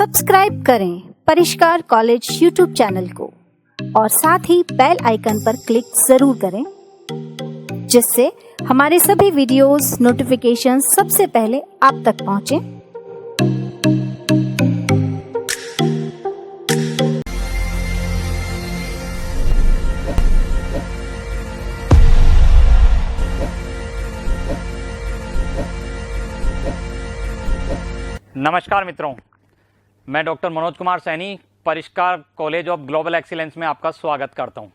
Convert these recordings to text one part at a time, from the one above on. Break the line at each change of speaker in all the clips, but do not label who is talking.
Subscribe करें परिष्कार college YouTube channel को और साथ ही बेल आइकन पर क्लिक जरूर करें, जिससे हमारे सभी वीडियोस नोटिफिकेशन सबसे पहले आप तक पहुंचे।
नमस्कार मित्रों, मैं डॉक्टर मनोज कुमार सैनी परिष्कार कॉलेज ऑफ ग्लोबल एक्सीलेंस में आपका स्वागत करता हूं।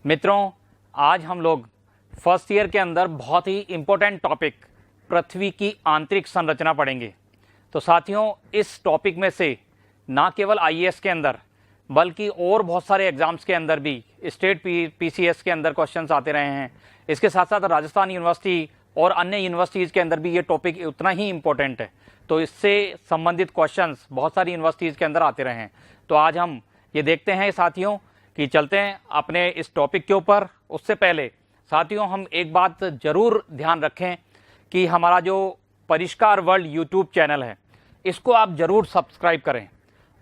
मित्रों, आज हम लोग फर्स्ट ईयर के अंदर बहुत ही इम्पोर्टेंट टॉपिक पृथ्वी की आंतरिक संरचना पढ़ेंगे। तो साथियों, इस टॉपिक में से ना केवल आईएएस के अंदर बल्कि और बहुत सारे एग्जाम्स के अंदर भी स्टेट पीसीएस के अंदर क्वेश्चंस आते रहे हैं। इसके साथ साथ राजस्थान यूनिवर्सिटी और अन्य यूनिवर्सिटीज़ के अंदर भी ये टॉपिक उतना ही इम्पोर्टेंट है। तो इससे संबंधित क्वेश्चंस बहुत सारी यूनिवर्सिटीज़ के अंदर आते रहे हैं। तो आज हम ये देखते हैं साथियों कि चलते हैं अपने इस टॉपिक के ऊपर। उससे पहले साथियों, हम एक बात ज़रूर ध्यान रखें कि हमारा जो परिष्कार वर्ल्ड यूट्यूब चैनल है, इसको आप ज़रूर सब्सक्राइब करें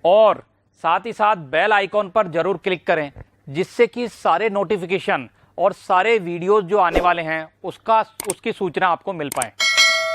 और साथ ही साथ बेल आइकॉन पर ज़रूर क्लिक करें, जिससे कि सारे नोटिफिकेशन और सारे वीडियोस जो आने वाले हैं उसकी सूचना आपको मिल पाए।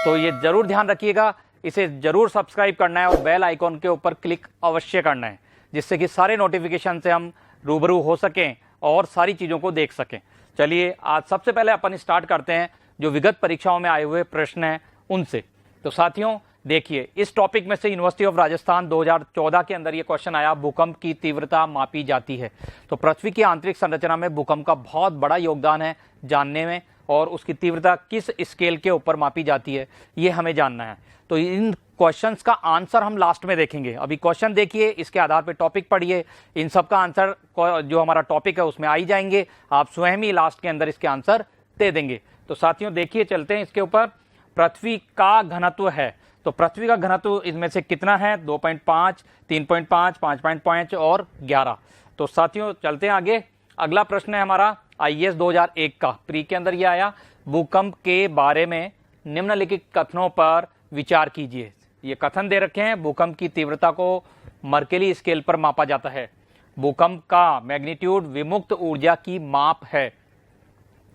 तो ये ज़रूर ध्यान रखिएगा, इसे ज़रूर सब्सक्राइब करना है और बेल आइकॉन के ऊपर क्लिक अवश्य करना है, जिससे कि सारे नोटिफिकेशन से हम रूबरू हो सकें और सारी चीज़ों को देख सकें। चलिए, आज सबसे पहले अपन स्टार्ट करते हैं जो विगत परीक्षाओं में आए हुए प्रश्न हैं उनसे। तो साथियों देखिए, इस टॉपिक में से यूनिवर्सिटी ऑफ राजस्थान 2014 के अंदर ये क्वेश्चन आया, भूकंप की तीव्रता मापी जाती है। तो पृथ्वी की आंतरिक संरचना में भूकंप का बहुत बड़ा योगदान है जानने में, और उसकी तीव्रता किस स्केल के ऊपर मापी जाती है ये हमें जानना है। तो इन क्वेश्चंस का आंसर हम लास्ट में देखेंगे। अभी क्वेश्चन देखिए, इसके आधार पर टॉपिक पढ़िए, इन सब का आंसर जो हमारा टॉपिक है उसमें आई जाएंगे। आप स्वयं ही लास्ट के अंदर इसके आंसर दे देंगे। तो साथियों देखिए, चलते हैं इसके ऊपर। पृथ्वी का घनत्व है, तो पृथ्वी का घनत्व इसमें से कितना है? 2.5, 3.5, 5.5 और 11। तो साथियों चलते हैं आगे। अगला प्रश्न है हमारा आईएएस 2001 का, प्री के अंदर ये आया, भूकंप के बारे में निम्नलिखित कथनों पर विचार कीजिए। ये कथन दे रखे हैं, भूकंप की तीव्रता को मर्केली स्केल पर मापा जाता है। भूकंप का मैग्नीट्यूड विमुक्त ऊर्जा की माप है।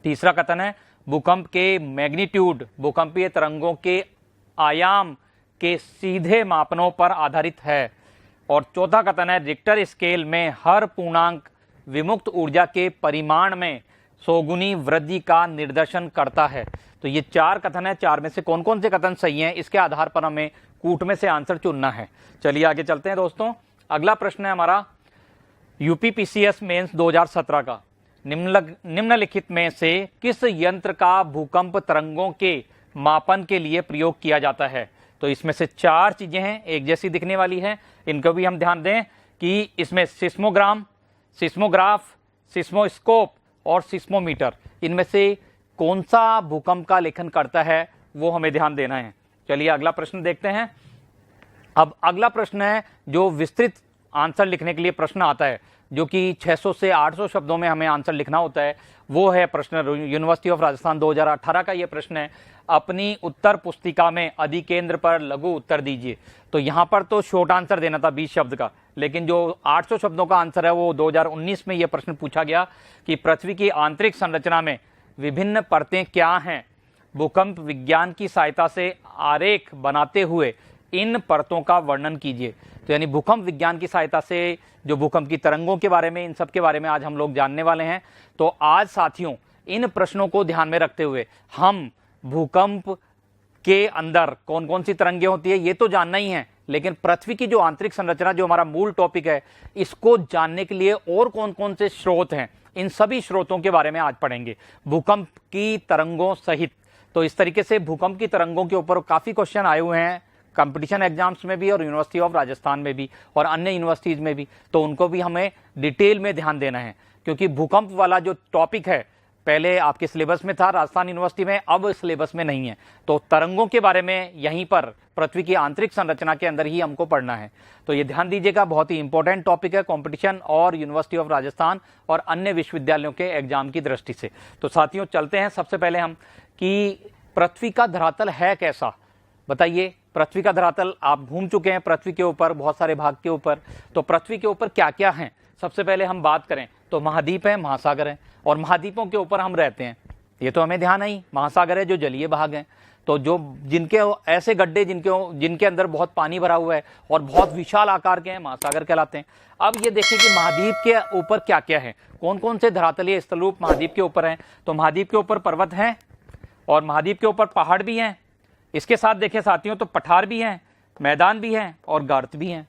तीसरा कथन है, भूकंप के मैग्नीट्यूड भूकंपीय तरंगों के आयाम के सीधे मापनों पर आधारित है। और चौथा कथन है, रिक्टर स्केल में हर पूर्णांक विमुक्त ऊर्जा के परिमाण में 100 गुनी वृद्धि का निर्देशन करता है। तो ये चार कथन है, चार में से कौन कौन से कथन सही हैं, इसके आधार पर हमें कूट में से आंसर चुनना है। चलिए आगे चलते हैं दोस्तों। अगला प्रश्न है हमारा यूपी पीसीएस मेंस 2017 का, निम्नलिखित में से किस यंत्र का भूकंप तरंगों के मापन के लिए प्रयोग किया जाता है? तो इसमें से चार चीजें हैं, एक जैसी दिखने वाली है, इनको भी हम ध्यान दें कि इसमें सिस्मोग्राम, सिस्मोग्राफ, सिस्मोस्कोप और सिस्मोमीटर, इनमें से कौन सा भूकंप का लेखन करता है वो हमें ध्यान देना है। चलिए अगला प्रश्न देखते हैं। अब अगला प्रश्न है जो विस्तृत आंसर लिखने के लिए प्रश्न आता है, जो कि 600 से 800 शब्दों में हमें आंसर लिखना होता है। वो है प्रश्न यूनिवर्सिटी ऑफ राजस्थान 2018 का ये प्रश्न है, अपनी उत्तर पुस्तिका में अधिकेंद्र पर लघु उत्तर दीजिए। तो यहाँ पर तो शॉर्ट आंसर देना था 20 शब्द का, लेकिन जो 800 शब्दों का आंसर है वो 2019 में ये प्रश्न पूछा गया कि पृथ्वी की आंतरिक संरचना में विभिन्न परतें क्या हैं? भूकंप विज्ञान की सहायता से आरेख बनाते हुए इन परतों का वर्णन कीजिए। तो यानी भूकंप विज्ञान की सहायता से जो भूकंप की तरंगों के बारे में, इन सब के बारे में आज हम लोग जानने वाले हैं। तो आज साथियों इन प्रश्नों को ध्यान में रखते हुए हम भूकंप के अंदर कौन कौन सी तरंगें होती है ये तो जानना ही है, लेकिन पृथ्वी की जो आंतरिक संरचना जो हमारा मूल टॉपिक है, इसको जानने के लिए और कौन कौन से स्रोत हैं, इन सभी स्रोतों के बारे में आज पढ़ेंगे, भूकंप की तरंगों सहित। तो इस तरीके से भूकंप की तरंगों के ऊपर काफी क्वेश्चन आए हुए हैं कंपटीशन एग्जाम्स में भी और यूनिवर्सिटी ऑफ राजस्थान में भी और अन्य यूनिवर्सिटीज में भी। तो उनको भी हमें डिटेल में ध्यान देना है, क्योंकि भूकंप वाला जो टॉपिक है पहले आपके सिलेबस में था राजस्थान यूनिवर्सिटी में, अब सिलेबस में नहीं है। तो तरंगों के बारे में यहीं पर पृथ्वी की आंतरिक संरचना के अंदर ही हमको पढ़ना है। तो ये ध्यान दीजिएगा, बहुत ही इंपॉर्टेंट टॉपिक है कंपटीशन और यूनिवर्सिटी ऑफ राजस्थान और अन्य विश्वविद्यालयों के एग्जाम की दृष्टि से। तो साथियों चलते हैं सबसे पहले हम कि पृथ्वी का धरातल है कैसा। बताइए, पृथ्वी का धरातल आप घूम चुके हैं पृथ्वी के ऊपर बहुत सारे भाग के ऊपर। तो पृथ्वी के ऊपर क्या क्या है, सबसे पहले हम बात करें तो महाद्वीप है, महासागर है, और महाद्वीपों के ऊपर हम रहते हैं, ये तो हमें ध्यान है। महासागर है जो जलीय भाग है, तो जो जिनके ऐसे गड्ढे जिनके अंदर बहुत पानी भरा हुआ है और बहुत विशाल आकार के हैं, महासागर कहलाते हैं। अब ये देखें कि महाद्वीप के ऊपर क्या क्या है, कौन कौन से धरातलीय स्थलरूप महाद्वीप के ऊपर हैं। तो महाद्वीप के ऊपर पर्वत हैं और महाद्वीप के ऊपर पहाड़ भी हैं। इसके साथ देखें साथियों तो पठार भी हैं, मैदान भी हैं और गर्त भी हैं,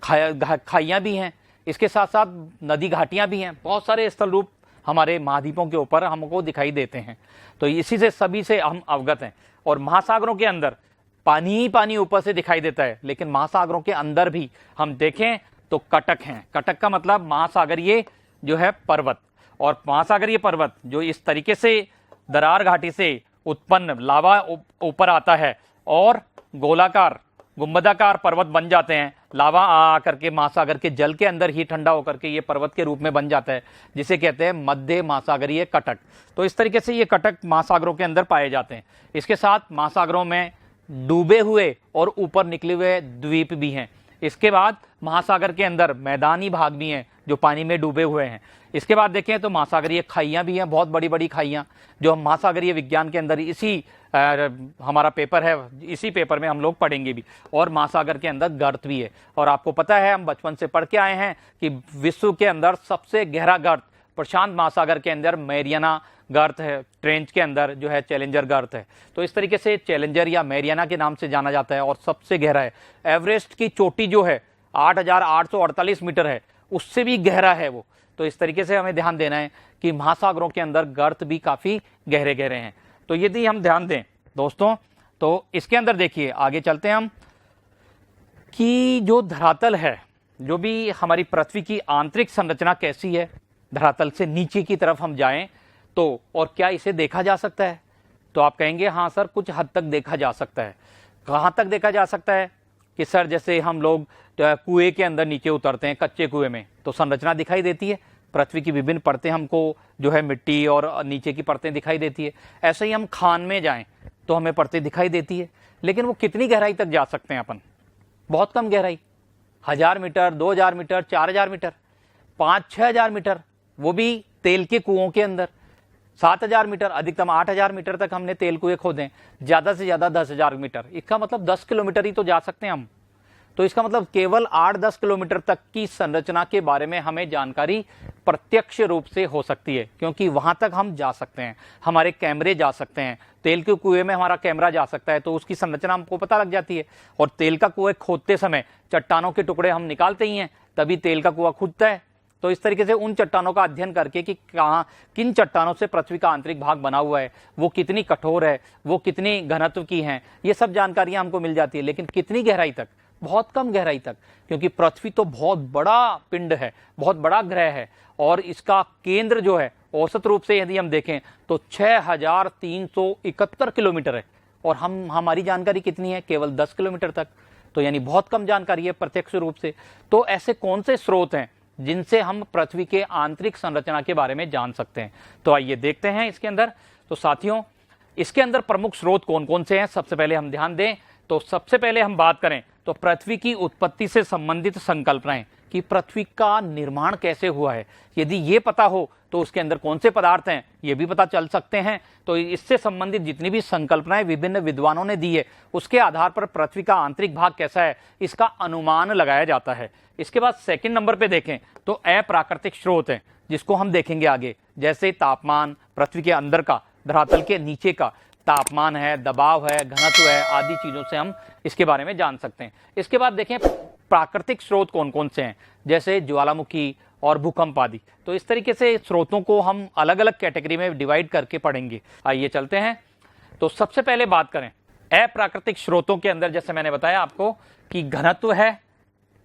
खाइयां भी हैं। इसके साथ साथ नदी घाटियां भी हैं। बहुत सारे स्थल रूप हमारे महाद्वीपों के ऊपर हमको दिखाई देते हैं। तो इसी से सभी से हम अवगत हैं। और महासागरों के अंदर पानी ही पानी ऊपर से दिखाई देता है, लेकिन महासागरों के अंदर भी हम देखें तो कटक हैं। कटक का मतलब महासागरीय जो है पर्वत, और महासागरीय पर्वत जो इस तरीके से दरार घाटी से उत्पन्न लावा ऊपर आता है और गोलाकार गुंबदाकार पर्वत बन जाते हैं। लावा आ करके महासागर के जल के अंदर ही ठंडा होकर के ये पर्वत के रूप में बन जाता है, जिसे कहते हैं मध्य महासागरीय कटक। तो इस तरीके से ये कटक महासागरों के अंदर पाए जाते हैं। इसके साथ महासागरों में डूबे हुए और ऊपर निकले हुए द्वीप भी हैं। इसके बाद महासागर के अंदर मैदानी भाग भी हैं जो पानी में डूबे हुए हैं। इसके बाद देखें तो महासागरीय खाइयां भी हैं, बहुत बड़ी बड़ी खाइयां, जो हम महासागरीय विज्ञान के अंदर इसी हमारा पेपर है, इसी पेपर में हम लोग पढ़ेंगे भी। और महासागर के अंदर गर्त भी है। और आपको पता है, हम बचपन से पढ़ के आए हैं कि विश्व के अंदर सबसे गहरा गर्त प्रशांत महासागर के अंदर मैरियाना गर्त है, ट्रेंच के अंदर जो है चैलेंजर गर्त है। तो इस तरीके से चैलेंजर या मैरियाना के नाम से जाना जाता है और सबसे गहरा है। एवरेस्ट की चोटी जो है 8,848 मीटर है, उससे भी गहरा है वो। तो इस तरीके से हमें ध्यान देना है कि महासागरों के अंदर गर्त भी काफी गहरे गहरे हैं। तो यदि हम ध्यान दें दोस्तों, तो इसके अंदर देखिए, आगे चलते हैं हम, कि जो धरातल है, जो भी हमारी पृथ्वी की आंतरिक संरचना कैसी है, धरातल से नीचे की तरफ हम जाएं तो, और क्या इसे देखा जा सकता है? तो आप कहेंगे हाँ सर, कुछ हद तक देखा जा सकता है। कहाँ तक देखा जा सकता है? कि सर जैसे हम लोग कुएं के अंदर नीचे उतरते हैं, कच्चे कुएं में, तो संरचना दिखाई देती है, पृथ्वी की विभिन्न परतें हमको जो है मिट्टी और नीचे की परतें दिखाई देती है। ऐसे ही हम खान में जाएं तो हमें परतें दिखाई देती है, लेकिन वो कितनी गहराई तक जा सकते हैं अपन? बहुत कम गहराई, 1000 मीटर, 2000 मीटर, 4000 मीटर, 5-6 मीटर, वो भी तेल के कुओं के अंदर। 7000 मीटर, अधिकतम 8000 मीटर तक हमने तेल कुएं खोदे, ज्यादा से ज्यादा 10,000 मीटर। इसका मतलब 10 किलोमीटर ही तो जा सकते हैं हम। तो इसका मतलब केवल 8-10 किलोमीटर तक की संरचना के बारे में हमें जानकारी प्रत्यक्ष रूप से हो सकती है, क्योंकि वहां तक हम जा सकते हैं, हमारे कैमरे जा सकते हैं। तेल के कुएं में हमारा कैमरा जा सकता है, तो उसकी संरचना हमको पता लग जाती है। और तेल का कुएं खोदते समय चट्टानों के टुकड़े हम निकालते ही हैं, तभी तेल का कुआं खुदता है। तो इस तरीके से उन चट्टानों का अध्ययन करके कि कहाँ किन चट्टानों से पृथ्वी का आंतरिक भाग बना हुआ है, वो कितनी कठोर है, वो कितनी घनत्व की हैं, ये सब जानकारियां हमको मिल जाती है। लेकिन कितनी गहराई तक? बहुत कम गहराई तक, क्योंकि पृथ्वी तो बहुत बड़ा पिंड है, बहुत बड़ा ग्रह है, और इसका केंद्र जो है औसत रूप से यदि हम देखें तो 6371 किलोमीटर है, और हमारी जानकारी कितनी है? केवल 10 किलोमीटर तक। तो यानी बहुत कम जानकारी है प्रत्यक्ष रूप से। तो ऐसे कौन से स्रोत हैं जिनसे हम पृथ्वी के आंतरिक संरचना के बारे में जान सकते हैं? तो आइए देखते हैं इसके अंदर। तो साथियों, इसके अंदर प्रमुख स्रोत कौन कौन से हैं, सबसे पहले हम ध्यान दें तो सबसे पहले हम बात करें तो पृथ्वी की उत्पत्ति से संबंधित संकल्पनाएं, कि पृथ्वी का निर्माण कैसे हुआ है। यदि ये पता हो तो उसके अंदर कौन से पदार्थ हैं, ये भी पता चल सकते हैं। तो इससे संबंधित जितनी भी संकल्पनाएं विभिन्न विद्वानों ने दी है, उसके आधार पर पृथ्वी का आंतरिक भाग कैसा है, इसका अनुमान लगाया जाता है। इसके बाद सेकंड नंबर पे देखें तो अप्राकृतिक स्रोत हैं, जिसको हम देखेंगे आगे, जैसे तापमान, पृथ्वी के अंदर का, धरातल के नीचे का तापमान है, दबाव है, घनत्व है, आदि चीजों से हम इसके बारे में जान सकते हैं। इसके बाद देखें प्राकृतिक स्रोत कौन कौन से हैं, जैसे ज्वालामुखी और भूकंप आदि। तो इस तरीके से स्रोतों को हम अलग अलग कैटेगरी में डिवाइड करके पढ़ेंगे। आइए चलते हैं। तो सबसे पहले बात करें अप्राकृतिक स्रोतों के अंदर, जैसे मैंने बताया आपको कि घनत्व है,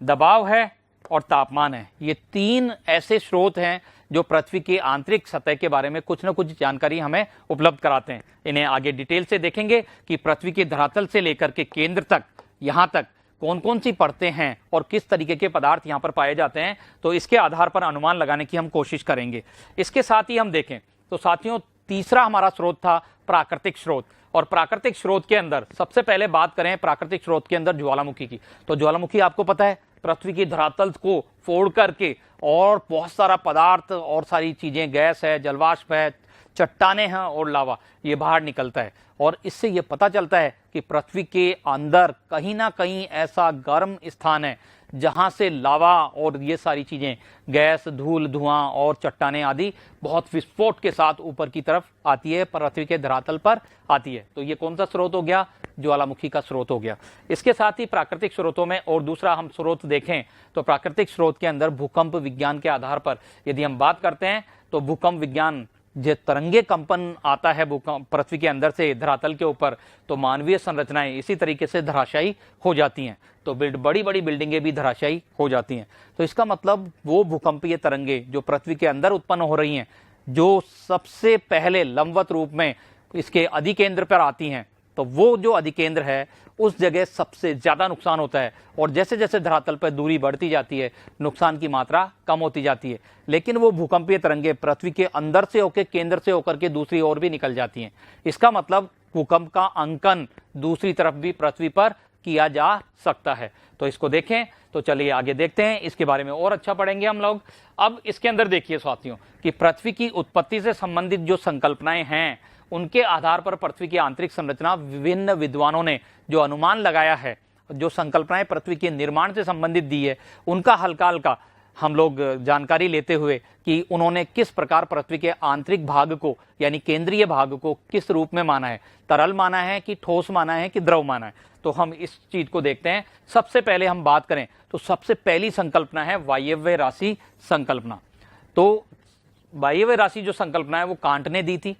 दबाव है और तापमान है। ये तीन ऐसे स्रोत हैं जो पृथ्वी की आंतरिक सतह के बारे में कुछ न कुछ जानकारी हमें उपलब्ध कराते हैं। इन्हें आगे डिटेल से देखेंगे कि पृथ्वी के धरातल से लेकर के केंद्र तक, यहां तक कौन कौन सी परतें हैं और किस तरीके के पदार्थ यहां पर पाए जाते हैं। तो इसके आधार पर अनुमान लगाने की हम कोशिश करेंगे। इसके साथ ही हम देखें तो साथियों, तीसरा हमारा स्रोत था प्राकृतिक स्रोत। और प्राकृतिक स्रोत के अंदर सबसे पहले बात करें प्राकृतिक स्रोत के अंदर ज्वालामुखी की, तो ज्वालामुखी आपको पता है पृथ्वी की धरातल को फोड़ करके और बहुत सारा पदार्थ और सारी चीजें, गैस है, जलवाष्प है, चट्टाने हैं और लावा, ये बाहर निकलता है। और इससे ये पता चलता है कि पृथ्वी के अंदर कहीं ना कहीं ऐसा गर्म स्थान है जहां से लावा और ये सारी चीजें, गैस, धूल, धुआं और चट्टाने आदि बहुत विस्फोट के साथ ऊपर की तरफ आती है, पृथ्वी के धरातल पर आती है। तो ये कौन सा स्रोत हो गया? ज्वालामुखी का स्रोत हो गया। इसके साथ ही प्राकृतिक स्रोतों में और दूसरा हम स्रोत देखें तो प्राकृतिक स्रोत के अंदर भूकंप विज्ञान के आधार पर यदि हम बात करते हैं तो भूकंप विज्ञान, जो तरंगे कंपन आता है भूकंप पृथ्वी के अंदर से धरातल के ऊपर, तो मानवीय संरचनाएं इसी तरीके से धराशायी हो जाती हैं, तो बड़ी बड़ी बिल्डिंगें भी धराशायी हो जाती हैं। तो इसका मतलब वो भूकंपीय तरंगे जो पृथ्वी के अंदर उत्पन्न हो रही हैं, जो सबसे पहले लंबवत रूप में इसके अधिकेंद्र पर आती हैं, तो वो जो अधिकेंद्र है उस जगह सबसे ज्यादा नुकसान होता है। और जैसे जैसे धरातल पर दूरी बढ़ती जाती है नुकसान की मात्रा कम होती जाती है। लेकिन वो भूकंपीय तरंगे पृथ्वी के अंदर से होकर, केंद्र से होकर के दूसरी ओर भी निकल जाती हैं। इसका मतलब भूकंप का अंकन दूसरी तरफ भी पृथ्वी पर किया जा सकता है। तो इसको देखें, तो चलिए आगे देखते हैं, इसके बारे में और अच्छा पढ़ेंगे हम लोग। अब इसके अंदर देखिए साथियों कि पृथ्वी की उत्पत्ति से संबंधित जो संकल्पनाएं हैं उनके आधार पर पृथ्वी की आंतरिक संरचना विभिन्न विद्वानों ने जो अनुमान लगाया है, जो संकल्पनाएं पृथ्वी के निर्माण से संबंधित दी है, उनका हल्का हल्का हम लोग जानकारी लेते हुए कि उन्होंने किस प्रकार पृथ्वी के आंतरिक भाग को यानी केंद्रीय भाग को किस रूप में माना है, तरल माना है कि ठोस माना है कि द्रव माना है, तो हम इस चीज को देखते हैं। सबसे पहले हम बात करें तो सबसे पहली संकल्पना है वायव्य राशि संकल्पना। तो वायव्य राशि जो संकल्पना है वो कांट ने दी थी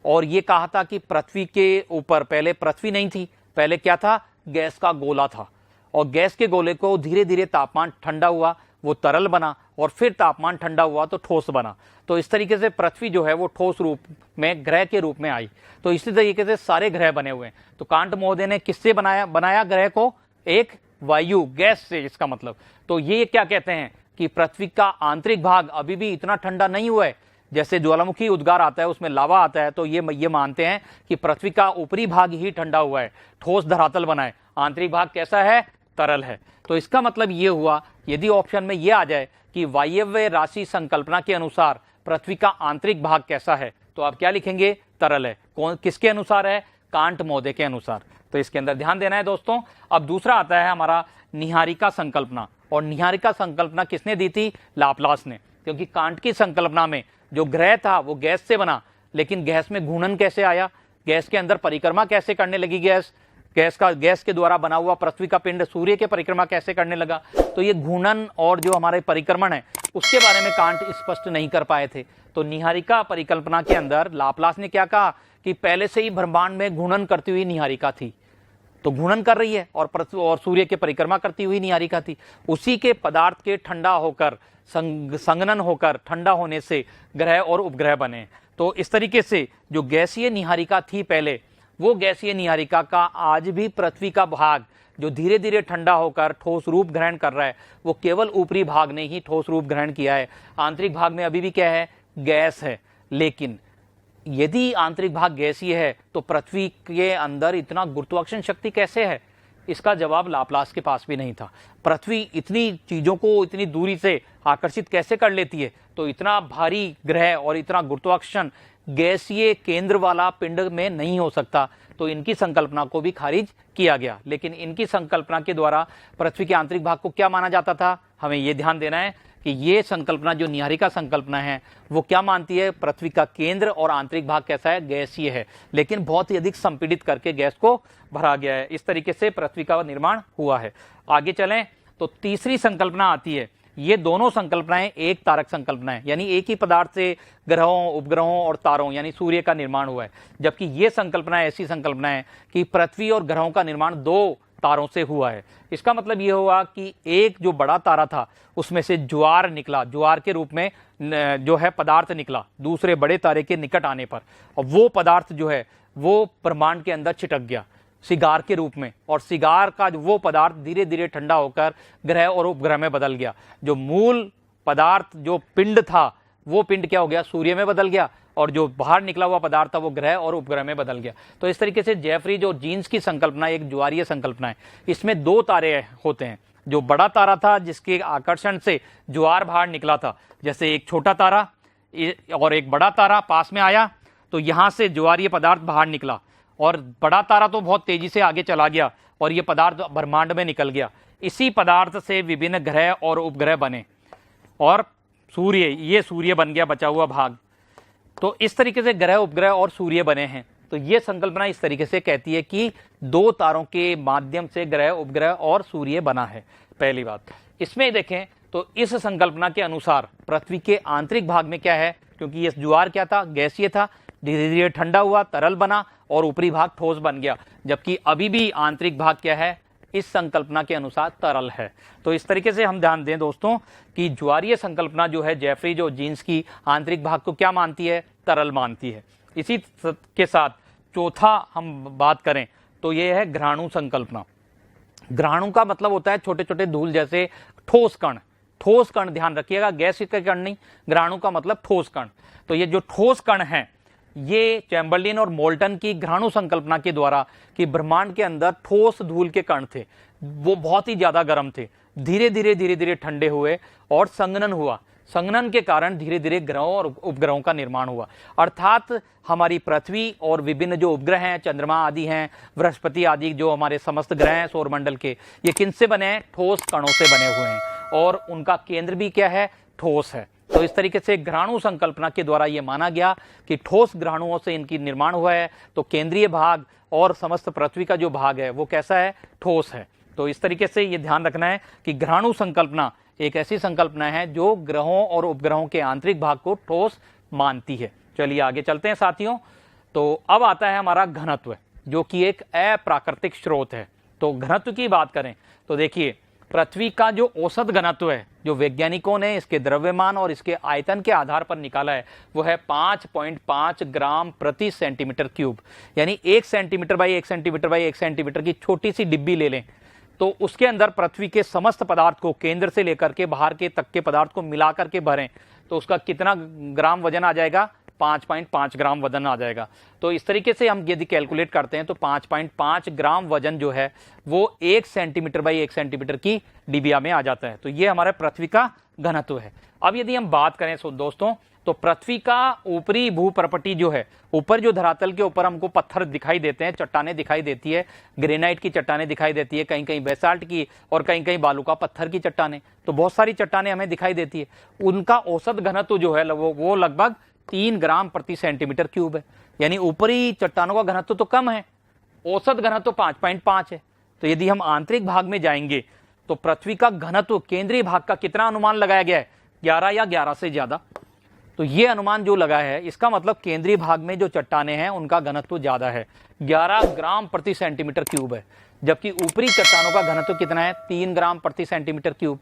और ये कहा था कि पृथ्वी के ऊपर पहले पृथ्वी नहीं थी, पहले क्या था? गैस का गोला था, और गैस के गोले को धीरे धीरे तापमान ठंडा हुआ, वो तरल बना, और फिर तापमान ठंडा हुआ तो ठोस बना। तो इस तरीके से पृथ्वी जो है वो ठोस रूप में ग्रह के रूप में आई। तो इसी तरीके से सारे ग्रह बने हुए हैं। तो कांट महोदय ने किससे बनाया ग्रह को? एक वायु, गैस से, इसका मतलब। तो ये क्या कहते हैं कि पृथ्वी का आंतरिक भाग अभी भी इतना ठंडा नहीं हुआ है। जैसे ज्वालामुखी उद्गार आता है उसमें लावा आता है, तो ये मानते हैं कि पृथ्वी का ऊपरी भाग ही ठंडा हुआ है, ठोस धरातल बना है, आंतरिक भाग कैसा है? तरल है। तो इसका मतलब ये हुआ, यदि ऑप्शन में ये आ जाए कि वायव्य राशि संकल्पना के अनुसार पृथ्वी का आंतरिक भाग कैसा है, तो आप क्या लिखेंगे? तरल है। कौन, किसके अनुसार है? कांट महोदय के अनुसार। तो इसके अंदर ध्यान देना है दोस्तों। अब दूसरा आता है हमारा निहारिका संकल्पना, और निहारिका संकल्पना किसने दी थी? लाप्लास ने। क्योंकि कांट की संकल्पना में जो ग्रह था वो गैस से बना, लेकिन गैस में घूर्णन कैसे आया? गैस के अंदर परिक्रमा कैसे करने लगी? गैस के द्वारा बना हुआ पृथ्वी का पिंड सूर्य के परिक्रमा कैसे करने लगा? तो ये घूर्णन और जो हमारे परिक्रमण है उसके बारे में कांट स्पष्ट नहीं कर पाए थे। तो निहारिका परिकल्पना के अंदर लाप्लास ने क्या कहा कि पहले से ही ब्रह्मांड में घूर्णन करती हुई निहारिका थी, तो घूर्णन कर रही है और पृथ्वी और सूर्य के परिक्रमा करती हुई निहारिका थी। उसी के पदार्थ के ठंडा होकर, संघनन होकर, ठंडा होने से ग्रह और उपग्रह बने। तो इस तरीके से जो गैसीय निहारिका थी पहले, वो गैसीय निहारिका का आज भी पृथ्वी का भाग जो धीरे धीरे ठंडा होकर ठोस रूप ग्रहण कर रहा है, वो केवल ऊपरी भाग ने ही ठोस रूप ग्रहण किया है। आंतरिक भाग में अभी भी क्या है? गैस है। लेकिन यदि आंतरिक भाग गैसीय है तो पृथ्वी के अंदर इतना गुरुत्वाकर्षण शक्ति कैसे है? इसका जवाब लाप्लास के पास भी नहीं था। पृथ्वी इतनी चीजों को इतनी दूरी से आकर्षित कैसे कर लेती है? तो इतना भारी ग्रह और इतना गुरुत्वाकर्षण गैसीय केंद्र वाला पिंड में नहीं हो सकता। तो इनकी संकल्पना को भी खारिज किया गया। लेकिन इनकी संकल्पना के द्वारा पृथ्वी के आंतरिक भाग को क्या माना जाता था? हमें यह ध्यान देना है कि ये संकल्पना जो निहारिका संकल्पना है वो क्या मानती है? पृथ्वी का केंद्र और आंतरिक भाग कैसा है? गैसीय है, लेकिन बहुत ही अधिक संपीड़ित करके गैस को भरा गया है। इस तरीके से पृथ्वी का निर्माण हुआ है। आगे चलें तो तीसरी संकल्पना आती है। ये दोनों संकल्पनाएं एक तारक संकल्पना है, यानी एक ही पदार्थ से ग्रहों, उपग्रहों और तारों यानी सूर्य का निर्माण हुआ है। जबकि ये संकल्पना ऐसी संकल्पना है कि पृथ्वी और ग्रहों का निर्माण दो तारों से हुआ है। इसका मतलब यह हुआ कि एक जो बड़ा तारा था उसमें से ज्वार निकला, ज्वार के रूप में जो है पदार्थ निकला दूसरे बड़े तारे के निकट आने पर, और वो पदार्थ जो है वो ब्रह्मांड के अंदर छिटक गया सिगार के रूप में, और सिगार का वो पदार्थ धीरे धीरे ठंडा होकर ग्रह और उपग्रह में बदल गया। जो मूल पदार्थ जो पिंड था वो पिंड क्या हो गया? सूर्य में बदल गया, और जो बाहर निकला हुआ पदार्थ था वो ग्रह और उपग्रह में बदल गया। तो इस तरीके से जेफरी जो जीन्स की संकल्पना एक ज्वारीय संकल्पना है। इसमें दो तारे होते हैं, जो बड़ा तारा था जिसके आकर्षण से ज्वार बाहर निकला था, जैसे एक छोटा तारा और एक बड़ा तारा पास में आया तो यहां से ज्वारीय पदार्थ बाहर निकला, और बड़ा तारा तो बहुत तेजी से आगे चला गया और ये पदार्थ ब्रह्मांड में निकल गया। इसी पदार्थ से विभिन्न ग्रह और उपग्रह बने और सूर्य, ये सूर्य बन गया बचा हुआ भाग। तो इस तरीके से ग्रह उपग्रह और सूर्य बने हैं। तो ये संकल्पना इस तरीके से कहती है कि दो तारों के माध्यम से ग्रह उपग्रह और सूर्य बना है। पहली बात इसमें देखें तो इस संकल्पना के अनुसार पृथ्वी के आंतरिक भाग में क्या है, क्योंकि ये ज्वार क्या था, गैसीय था, धीरे धीरे ठंडा हुआ, तरल बना और ऊपरी भाग ठोस बन गया, जबकि अभी भी आंतरिक भाग क्या है, इस संकल्पना के अनुसार तरल है। तो इस तरीके से हम ध्यान दें दोस्तों कि ज्वारीय संकल्पना जो है जेफरी जो जीन्स की आंतरिक भाग को क्या मानती है, तरल मानती है। इसी के साथ चौथा हम बात करें तो ये है ग्रहाणु संकल्पना। ग्रहाणु का मतलब होता है छोटे छोटे धूल जैसे ठोस कण। ठोस कण ध्यान रखिएगा, गैस के कण नहीं, ग्रहाणु का मतलब ठोस कण। तो ये जो ठोस कण है ये चैम्बरलिन और मोल्टन की ग्रहाणु संकल्पना के द्वारा कि ब्रह्मांड के अंदर ठोस धूल के कण थे, वो बहुत ही ज्यादा गर्म थे, धीरे धीरे ठंडे हुए और संघनन हुआ। संघनन के कारण धीरे धीरे ग्रहों और उपग्रहों का निर्माण हुआ। अर्थात हमारी पृथ्वी और विभिन्न जो उपग्रह हैं, चंद्रमा आदि हैं, बृहस्पति आदि जो हमारे समस्त ग्रह हैं सौरमंडल के, ये किनसे बने हैं, ठोस कणों से बने हुए हैं और उनका केंद्र भी क्या है, ठोस है। तो इस तरीके से ग्रहाणु संकल्पना के द्वारा यह माना गया कि ठोस ग्रहाणुओं से इनकी निर्माण हुआ है। तो केंद्रीय भाग और समस्त पृथ्वी का जो भाग है वो कैसा है, ठोस है। तो इस तरीके से ये ध्यान रखना है कि ग्रहाणु संकल्पना एक ऐसी संकल्पना है जो ग्रहों और उपग्रहों के आंतरिक भाग को ठोस मानती है। चलिए आगे चलते हैं साथियों। तो अब आता है हमारा घनत्व, जो कि एक अप्राकृतिक स्रोत है। तो घनत्व की बात करें तो देखिए पृथ्वी का जो औसत घनत्व है, जो वैज्ञानिकों ने इसके द्रव्यमान और इसके आयतन के आधार पर निकाला है, वो है 5.5 ग्राम प्रति सेंटीमीटर क्यूब। यानी 1 centimetre by 1 centimetre by 1 centimetre की छोटी सी डिब्बी ले लें तो उसके अंदर पृथ्वी के समस्त पदार्थ को केंद्र से लेकर के बाहर के तक के पदार्थ को मिलाकर के भरें तो उसका कितना ग्राम वजन आ जाएगा, 5.5 ग्राम वजन आ जाएगा। तो इस तरीके से हम यदि कैलकुलेट करते हैं तो 5.5 ग्राम वजन जो है वो 1 सेंटीमीटर बाई 1 सेंटीमीटर की डिबिया में आ जाता है। तो ये हमारे पृथ्वी का घनत्व है। अब यदि हम बात करें दोस्तों तो पृथ्वी का ऊपरी भूपर्पटी जो है, ऊपर जो धरातल के ऊपर हमको पत्थर दिखाई देते हैं, चट्टानें दिखाई देती है, ग्रेनाइट की चट्टानें दिखाई देती है, कहीं कहीं बेसाल्ट की और कहीं कहीं बालू का पत्थर की चट्टानें, तो बहुत सारी चट्टानें हमें दिखाई देती है। उनका औसत घनत्व जो है वो लगभग 3 ग्राम प्रति सेंटीमीटर क्यूब है। यानी ऊपरी चट्टानों का घनत्व तो कम है, औसत घनत्व 5.5 है। तो यदि हम आंतरिक भाग में जाएंगे तो पृथ्वी का घनत्व केंद्रीय भाग का कितना अनुमान लगाया गया है, 11 या 11 से ज्यादा। तो ये अनुमान जो लगा है इसका मतलब केंद्रीय भाग में जो चट्टानें हैं उनका घनत्व ज्यादा है, 11 ग्राम प्रति सेंटीमीटर क्यूब है, जबकि ऊपरी चट्टानों का घनत्व कितना है, 3 ग्राम प्रति सेंटीमीटर क्यूब।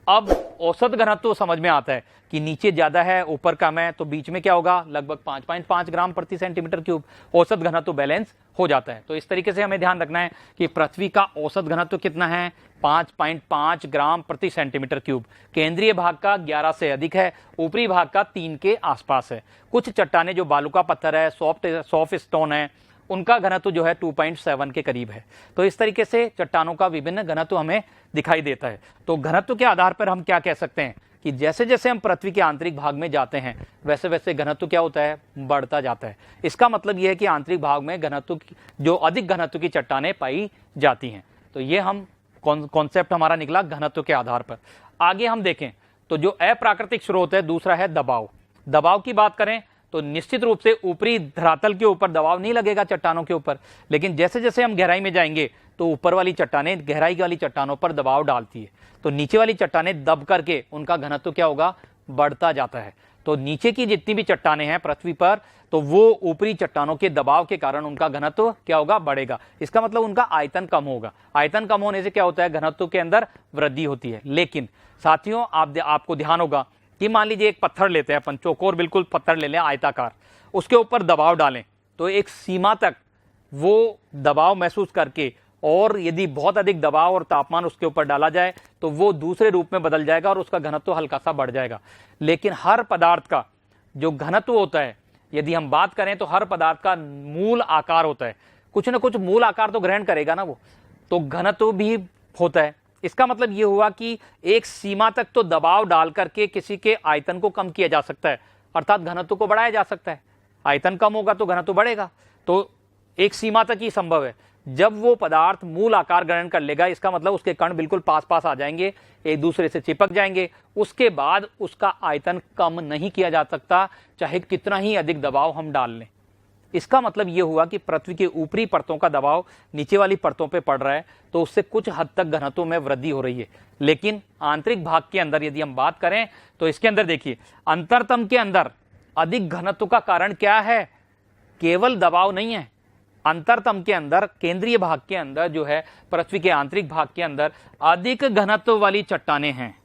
अब औसत घनत्व समझ में आता है कि नीचे ज्यादा है ऊपर कम है, तो बीच में क्या होगा, लगभग 5.5 ग्राम प्रति सेंटीमीटर क्यूब। औसत घनत्व बैलेंस हो जाता है। तो इस तरीके से हमें ध्यान रखना है कि पृथ्वी का औसत घनत्व कितना है, 5.5 ग्राम प्रति सेंटीमीटर क्यूब। केंद्रीय भाग का 11 से अधिक है, ऊपरी भाग का 3 के आसपास है। कुछ चट्टानें जो बालू का पत्थर है, सॉफ्ट स्टोन है, उनका घनत्व जो है 2.7 के करीब है। तो इस तरीके से चट्टानों का विभिन्न घनत्व हमें दिखाई देता है। तो घनत्व के आधार पर हम क्या कह सकते हैं कि जैसे जैसे हम पृथ्वी के आंतरिक भाग में जाते हैं वैसे वैसे घनत्व क्या होता है, बढ़ता जाता है। इसका मतलब यह है कि आंतरिक भाग में घनत्व जो अधिक घनत्व की चट्टानें पाई जाती हैं। तो ये हम कॉन्सेप्ट हमारा निकला घनत्व के आधार पर। आगे हम देखें तो जो अप्राकृतिक स्रोत है दूसरा है दबाव। दबाव की बात करें तो निश्चित रूप से ऊपरी धरातल के ऊपर दबाव नहीं लगेगा चट्टानों के ऊपर, लेकिन जैसे जैसे हम गहराई में जाएंगे तो ऊपर वाली चट्टानें गहराई वाली चट्टानों पर दबाव डालती है, तो नीचे वाली चट्टानें दब करके उनका घनत्व क्या होगा, बढ़ता जाता है। तो नीचे की जितनी भी चट्टानें हैं पृथ्वी पर, तो वो ऊपरी चट्टानों के दबाव के कारण उनका घनत्व क्या होगा, बढ़ेगा। इसका मतलब उनका आयतन कम होगा। आयतन कम होने से क्या होता है, घनत्व के अंदर वृद्धि होती है। लेकिन साथियों आपको ध्यान होगा कि मान लीजिए एक पत्थर लेते हैं अपन, चौकोर बिल्कुल पत्थर ले लें आयताकार, उसके ऊपर दबाव डालें तो एक सीमा तक वो दबाव महसूस करके, और यदि बहुत अधिक दबाव और तापमान उसके ऊपर डाला जाए तो वो दूसरे रूप में बदल जाएगा और उसका घनत्व हल्का सा बढ़ जाएगा। लेकिन हर पदार्थ का जो घनत्व होता है यदि हम बात करें तो हर पदार्थ का मूल आकार होता है, कुछ ना कुछ मूल आकार तो ग्रहण करेगा ना वो, तो घनत्व भी होता है। इसका मतलब ये हुआ कि एक सीमा तक तो दबाव डाल करके किसी के आयतन को कम किया जा सकता है, अर्थात घनत्व को बढ़ाया जा सकता है। आयतन कम होगा तो घनत्व बढ़ेगा, तो एक सीमा तक ही संभव है। जब वो पदार्थ मूल आकार ग्रहण कर लेगा, इसका मतलब उसके कण बिल्कुल पास पास आ जाएंगे, एक दूसरे से चिपक जाएंगे, उसके बाद उसका आयतन कम नहीं किया जा सकता, चाहे कितना ही अधिक दबाव हम डाल लें। इसका मतलब यह हुआ कि पृथ्वी के ऊपरी परतों का दबाव नीचे वाली परतों पे पड़ रहा है, तो उससे कुछ हद तक घनत्व में वृद्धि हो रही है। लेकिन आंतरिक भाग के अंदर यदि हम बात करें तो इसके अंदर देखिए, अंतरतम के अंदर अधिक घनत्व का कारण क्या है? केवल दबाव नहीं है। अंतरतम के अंदर, केंद्रीय भाग के अंदर जो है, पृथ्वी के आंतरिक भाग के अंदर अधिक घनत्व वाली चट्टानें हैं।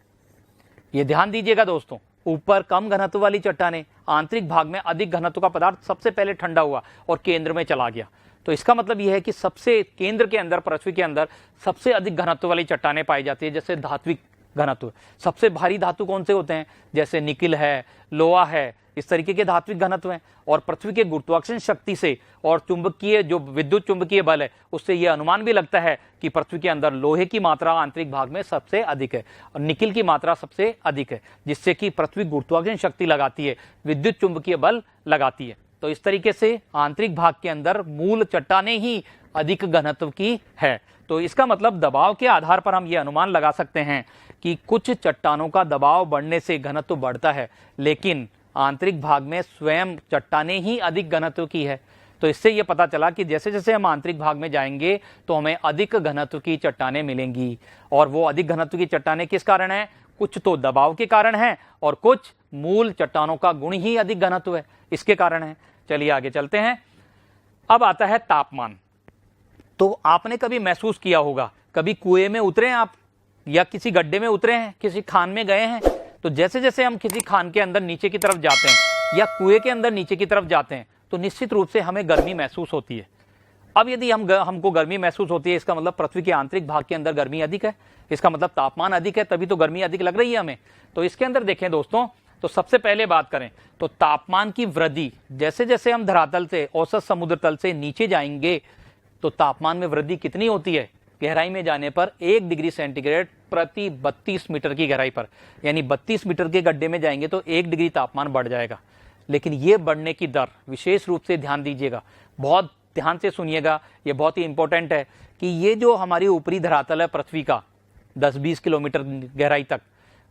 ये ध्यान दीजिएगा दोस्तों, ऊपर कम घनत्व वाली चट्टानें, आंतरिक भाग में अधिक घनत्व का पदार्थ सबसे पहले ठंडा हुआ और केंद्र में चला गया। तो इसका मतलब यह है कि सबसे केंद्र के अंदर, पृथ्वी के अंदर सबसे अधिक घनत्व वाली चट्टानें पाई जाती है। जैसे धात्विक घनत्व, सबसे भारी धातु कौन से होते हैं? जैसे निकिल है, लोहा है, इस तरीके के धात्विक घनत्व हैं। और पृथ्वी के गुरुत्वाकर्षण शक्ति से और चुंबकीय जो विद्युत चुंबकीय बल है, उससे यह अनुमान भी लगता है कि पृथ्वी के अंदर लोहे की मात्रा आंतरिक भाग में सबसे अधिक है और निकिल की मात्रा सबसे अधिक है, जिससे कि पृथ्वी गुरुत्वाकर्षण शक्ति लगाती है, विद्युत चुंबकीय बल लगाती है। तो इस तरीके से आंतरिक भाग के अंदर मूल चट्टानें ही अधिक घनत्व की है। तो इसका मतलब दबाव के आधार पर हम ये अनुमान लगा सकते हैं कि कुछ चट्टानों का दबाव बढ़ने से घनत्व बढ़ता है, लेकिन आंतरिक भाग में स्वयं चट्टानें ही अधिक घनत्व की है। तो इससे यह पता चला कि जैसे जैसे हम आंतरिक भाग में जाएंगे तो हमें अधिक घनत्व की चट्टानें मिलेंगी। और वो अधिक घनत्व की चट्टानें किस कारण है? कुछ तो दबाव के कारण है और कुछ मूल चट्टानों का गुण ही अधिक घनत्व है, इसके कारण है। चलिए आगे चलते हैं। अब आता है तापमान। तो आपने कभी महसूस किया होगा, कभी कुएं में उतरे हैं आप, या किसी गड्ढे में उतरे हैं, किसी खान में गए हैं, तो जैसे जैसे हम किसी खान के अंदर नीचे की तरफ जाते हैं या कुएं के अंदर नीचे की तरफ जाते हैं, तो निश्चित रूप से हमें गर्मी महसूस होती है। अब यदि हमको गर्मी महसूस होती है, इसका मतलब पृथ्वी के आंतरिक भाग के अंदर गर्मी अधिक है, इसका मतलब तापमान अधिक है, तभी तो गर्मी अधिक लग रही है हमें। तो इसके अंदर देखें दोस्तों, तो सबसे पहले बात करें तो तापमान की वृद्धि, जैसे जैसे हम धरातल से, औसत समुद्र तल से नीचे जाएंगे तो तापमान में वृद्धि कितनी होती है? गहराई में जाने पर 1 डिग्री सेंटीग्रेड प्रति 32 मीटर की गहराई पर, यानी 32 मीटर के गड्ढे में जाएंगे तो 1 डिग्री तापमान बढ़ जाएगा। लेकिन ये बढ़ने की दर, विशेष रूप से ध्यान दीजिएगा, बहुत ध्यान से सुनिएगा, ये बहुत ही इंपॉर्टेंट है कि ये जो हमारी ऊपरी धरातल है पृथ्वी का 10-20 किलोमीटर गहराई तक,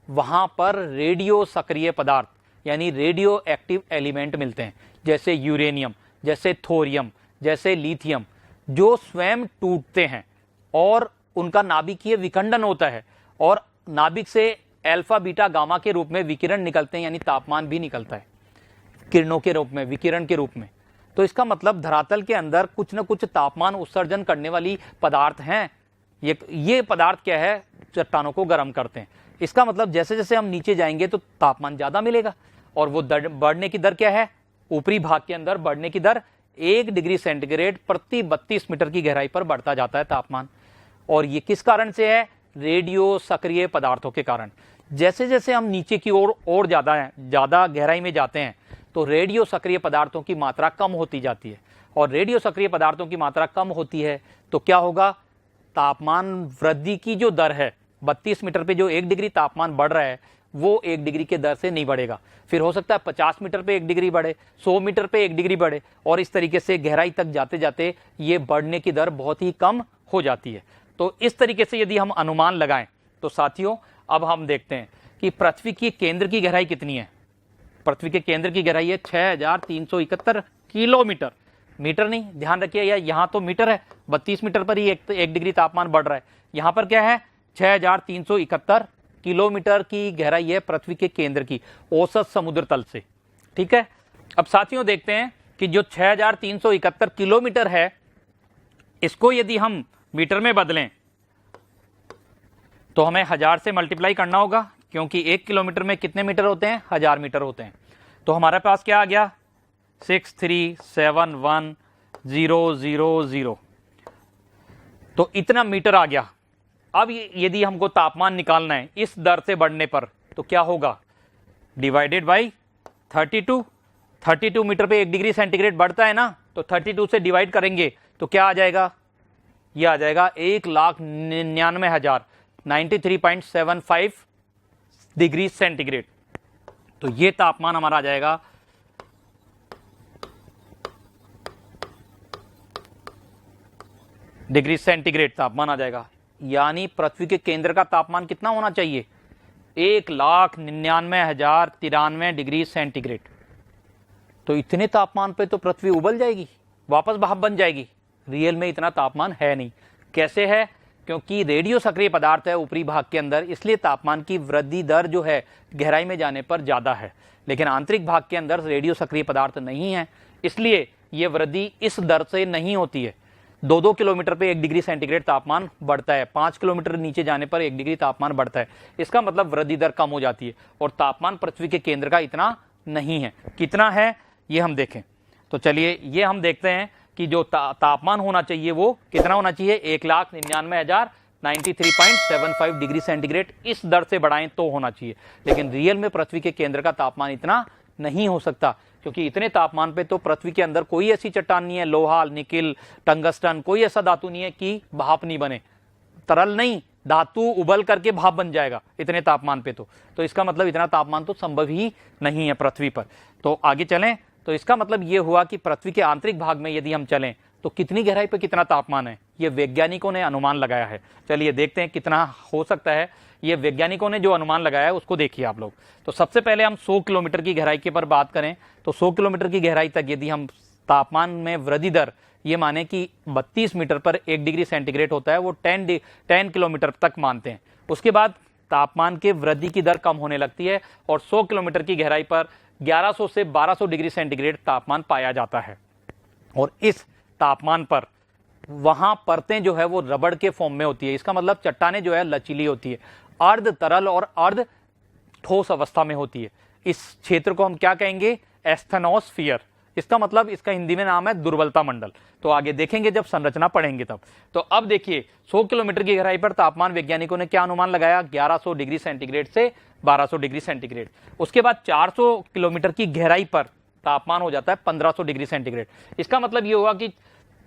वहां पर रेडियो सक्रिय पदार्थ यानी रेडियो एक्टिव एलिमेंट मिलते हैं, जैसे यूरेनियम, जैसे थोरियम, जैसे लिथियम, जो स्वयं टूटते हैं और उनका नाभिकीय विखंडन होता है और नाभिक से अल्फा बीटा गामा के रूप में विकिरण निकलते हैं, यानी तापमान भी निकलता है किरणों के रूप में, विकिरण के रूप में। तो इसका मतलब धरातल के अंदर कुछ न कुछ तापमान उत्सर्जन करने वाली पदार्थ हैं। ये पदार्थ क्या है? चट्टानों को गर्म करते हैं। इसका मतलब जैसे जैसे हम नीचे जाएंगे तो तापमान ज्यादा मिलेगा, और वो बढ़ने की दर क्या है? ऊपरी भाग के अंदर बढ़ने की दर 1 डिग्री सेंटीग्रेड प्रति 32 मीटर की गहराई पर बढ़ता जाता है तापमान। और ये किस कारण से है? रेडियो सक्रिय पदार्थों के कारण। जैसे जैसे हम नीचे की ओर और ज्यादा गहराई में जाते हैं तो रेडियो सक्रिय पदार्थों की मात्रा कम होती जाती है, और रेडियो सक्रिय पदार्थों की मात्रा कम होती है तो क्या होगा? तापमान वृद्धि की जो दर है, 32 मीटर पे जो 1 डिग्री तापमान बढ़ रहा है, वो 1 डिग्री के दर से नहीं बढ़ेगा। फिर हो सकता है 50 मीटर पे 1 डिग्री बढ़े, 100 मीटर पे 1 डिग्री बढ़े, और इस तरीके से गहराई तक जाते जाते ये बढ़ने की दर बहुत ही कम हो जाती है। तो इस तरीके से यदि हम अनुमान लगाएं तो साथियों, अब हम देखते हैं कि पृथ्वी की केंद्र की गहराई कितनी है। पृथ्वी के केंद्र की गहराई है 6371 किलोमीटर, मीटर नहीं, ध्यान रखिए, यहां तो मीटर है, 32 मीटर पर ही 1 डिग्री तापमान बढ़ रहा है। यहां पर क्या है? 6371 किलोमीटर की गहराई है पृथ्वी के केंद्र की, औसत समुद्र तल से। ठीक है, अब साथियों देखते हैं कि जो 6371 किलोमीटर है, इसको यदि हम मीटर में बदलें तो हमें 1000 से मल्टीप्लाई करना होगा, क्योंकि 1 किलोमीटर में कितने मीटर होते हैं? 1000 मीटर होते हैं। तो हमारे पास क्या आ गया? 6371000। तो इतना मीटर आ गया। अब यदि हमको तापमान निकालना है इस दर से बढ़ने पर, तो क्या होगा? डिवाइडेड बाई 32, 32 मीटर पे 1 डिग्री सेंटीग्रेड बढ़ता है ना, तो 32 से डिवाइड करेंगे तो क्या आ जाएगा, ये आ जाएगा 1,99,000 93.75 डिग्री सेंटीग्रेड। तो ये तापमान हमारा आ जाएगा डिग्री सेंटीग्रेड तापमान आ जाएगा। यानी पृथ्वी के केंद्र का तापमान कितना होना चाहिए, 1,99,093 डिग्री सेंटीग्रेड। तो इतने तापमान पे तो पृथ्वी उबल जाएगी, वापस भाप बन जाएगी। रियल में इतना तापमान है नहीं। कैसे है, क्योंकि रेडियो सक्रिय पदार्थ है ऊपरी भाग के अंदर, इसलिए तापमान की वृद्धि दर जो है गहराई में जाने पर ज्यादा है। लेकिन आंतरिक भाग के अंदर रेडियो सक्रिय पदार्थ नहीं है, इसलिए यह वृद्धि इस दर से नहीं होती है। 2-2 किलोमीटर पे 1 डिग्री सेंटीग्रेड तापमान बढ़ता है, 5 किलोमीटर नीचे जाने पर 1 डिग्री तापमान बढ़ता है। इसका मतलब वृद्धि दर कम हो जाती है और तापमान पृथ्वी के केंद्र का इतना नहीं है। कितना है ये हम देखें, तो चलिए ये हम देखते हैं कि जो तापमान होना चाहिए वो कितना होना चाहिए, 1,99,093.75 डिग्री सेंटीग्रेड। इस दर से बढ़ाएं तो होना चाहिए, लेकिन रियल में पृथ्वी के केंद्र का तापमान इतना नहीं हो सकता, क्योंकि इतने तापमान पे तो पृथ्वी के अंदर कोई ऐसी चट्टान नहीं है, लोहा, निकिल, टंगस्टन, कोई ऐसा धातु नहीं है कि भाप नहीं बने। तरल नहीं, धातु उबल करके भाप बन जाएगा इतने तापमान पे। तो इसका मतलब इतना तापमान तो संभव ही नहीं है पृथ्वी पर। तो आगे चलें, तो इसका मतलब ये हुआ कि पृथ्वी के आंतरिक भाग में यदि हम चलें तो कितनी गहराई पर कितना तापमान है, ये वैज्ञानिकों ने अनुमान लगाया है। चलिए देखते हैं कितना हो सकता है। ये वैज्ञानिकों ने जो अनुमान लगाया है उसको देखिए आप लोग। तो सबसे पहले हम 100 किलोमीटर की गहराई के पर बात करें, तो 100 किलोमीटर की गहराई तक यदि हम तापमान में वृद्धि दर ये माने कि 32 मीटर पर 1 डिग्री सेंटीग्रेड होता है, वो 10 किलोमीटर तक मानते हैं। उसके बाद तापमान के वृद्धि की दर कम होने लगती है और 100 किलोमीटर की गहराई पर 1100 से 1200 डिग्री सेंटीग्रेड तापमान पाया जाता है। और इस तापमान पर वहां परतें जो है वो रबड़ के फॉर्म में होती है। इसका मतलब चट्टानें जो है लचीली होती है, अर्ध तरल और अर्ध ठोस अवस्था में होती है। इस क्षेत्र को हम क्या कहेंगे, एस्थेनोस्फीयर। इसका मतलब इसका हिंदी में नाम है दुर्बलता मंडल। तो आगे देखेंगे जब संरचना पढ़ेंगे तब। तो अब देखिए 100 किलोमीटर की गहराई पर तापमान वैज्ञानिकों ने क्या अनुमान लगाया, 1100 डिग्री सेंटीग्रेड से 1200 डिग्री सेंटीग्रेड। उसके बाद 400 किलोमीटर की गहराई पर तापमान हो जाता है 1500 डिग्री सेंटीग्रेड। इसका मतलब ये हुआ कि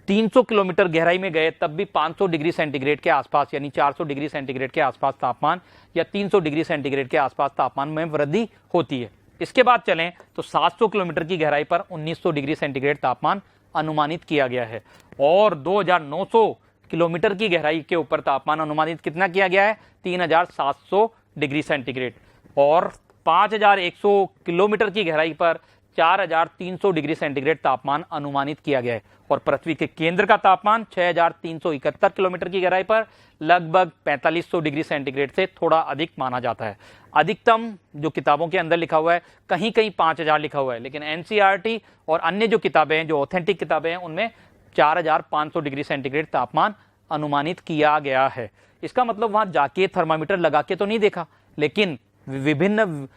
300 किलोमीटर गहराई में गए तब भी 500 डिग्री सेंटीग्रेड के आसपास, यानी 400 डिग्री सेंटीग्रेड के आसपास तापमान या 300 डिग्री सेंटीग्रेड के आसपास तापमान में वृद्धि होती है। इसके बाद चलें तो 700 किलोमीटर की गहराई पर 1900 डिग्री सेंटीग्रेड तापमान अनुमानित किया गया है। और 2900 किलोमीटर की गहराई के ऊपर तापमान अनुमानित कितना किया गया है, 3700 डिग्री सेंटीग्रेड। और 5100 किलोमीटर की गहराई पर 4300 डिग्री सेंटीग्रेड तापमान अनुमानित किया गया है। और पृथ्वी के केंद्र का तापमान 6371 किलोमीटर की गहराई पर लगभग 4500 डिग्री सेंटीग्रेड से थोड़ा अधिक माना जाता है। अधिकतम जो किताबों के अंदर लिखा हुआ है, कहीं कहीं 5000 लिखा हुआ है, लेकिन एनसीईआरटी और अन्य जो किताबें हैं, जो ऑथेंटिक किताबें हैं, उनमें 4500 डिग्री सेंटीग्रेड तापमान अनुमानित किया गया है। इसका मतलब वहां जाके थर्मामीटर लगा के तो नहीं देखा, लेकिन विभिन्न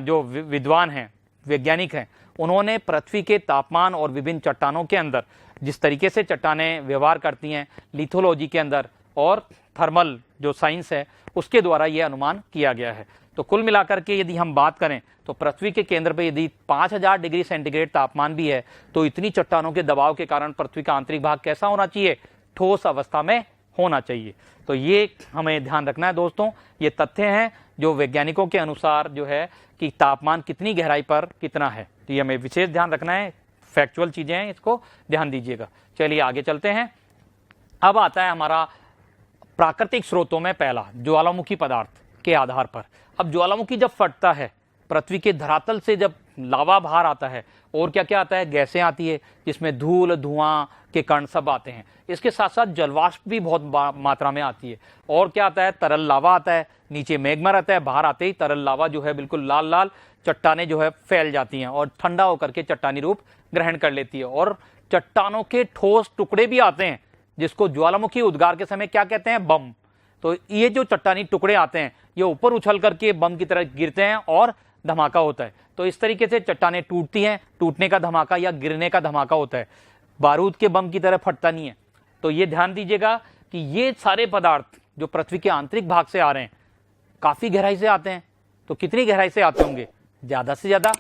जो विद्वान हैं, वैज्ञानिक हैं, उन्होंने पृथ्वी के तापमान और विभिन्न चट्टानों के अंदर जिस तरीके से चट्टानें व्यवहार करती हैं लिथोलॉजी के अंदर और थर्मल जो साइंस है, उसके द्वारा यह अनुमान किया गया है। तो कुल मिलाकर के यदि हम बात करें तो पृथ्वी के केंद्र पर यदि 5000 डिग्री सेंटीग्रेड तापमान भी है, तो इतनी चट्टानों के दबाव के कारण पृथ्वी का आंतरिक भाग कैसा होना चाहिए, ठोस अवस्था में होना चाहिए। तो ये हमें ध्यान रखना है दोस्तों। ये तथ्य हैं जो वैज्ञानिकों के अनुसार जो है कि तापमान कितनी गहराई पर कितना है, तो ये हमें विशेष ध्यान रखना है। फैक्चुअल चीजें हैं, इसको ध्यान दीजिएगा। चलिए आगे चलते हैं। अब आता है हमारा प्राकृतिक स्रोतों में पहला ज्वालामुखी पदार्थ के आधार पर। अब ज्वालामुखी जब फटता है, पृथ्वी के धरातल से जब लावा बाहर आता है, और क्या क्या आता है, गैसें आती है जिसमें धूल, धुआं के कण सब आते हैं। इसके साथ साथ जलवाष्प भी बहुत मात्रा में आती है। और क्या आता है, तरल लावा आता है, नीचे मैग्मा रहता है, बाहर आते ही तरल लावा जो है बिल्कुल लाल लाल चट्टानें जो है फैल जाती हैं और ठंडा होकर के चट्टानी रूप ग्रहण कर लेती है। और चट्टानों के ठोस टुकड़े भी आते हैं, जिसको ज्वालामुखी उद्गार के समय क्या कहते हैं, बम। तो ये जो चट्टानी टुकड़े आते हैं, ये ऊपर उछल करके बम की तरह गिरते हैं और धमाका होता है। तो इस तरीके से चट्टानें टूटती हैं, टूटने का धमाका या गिरने का धमाका होता है, बारूद के बम की तरह फटता नहीं है। तो ये ध्यान दीजिएगा कि ये सारे पदार्थ जो पृथ्वी के आंतरिक भाग से आ रहे हैं, काफी गहराई से आते हैं। तो कितनी गहराई से आते होंगे, ज्यादा से ज्यादा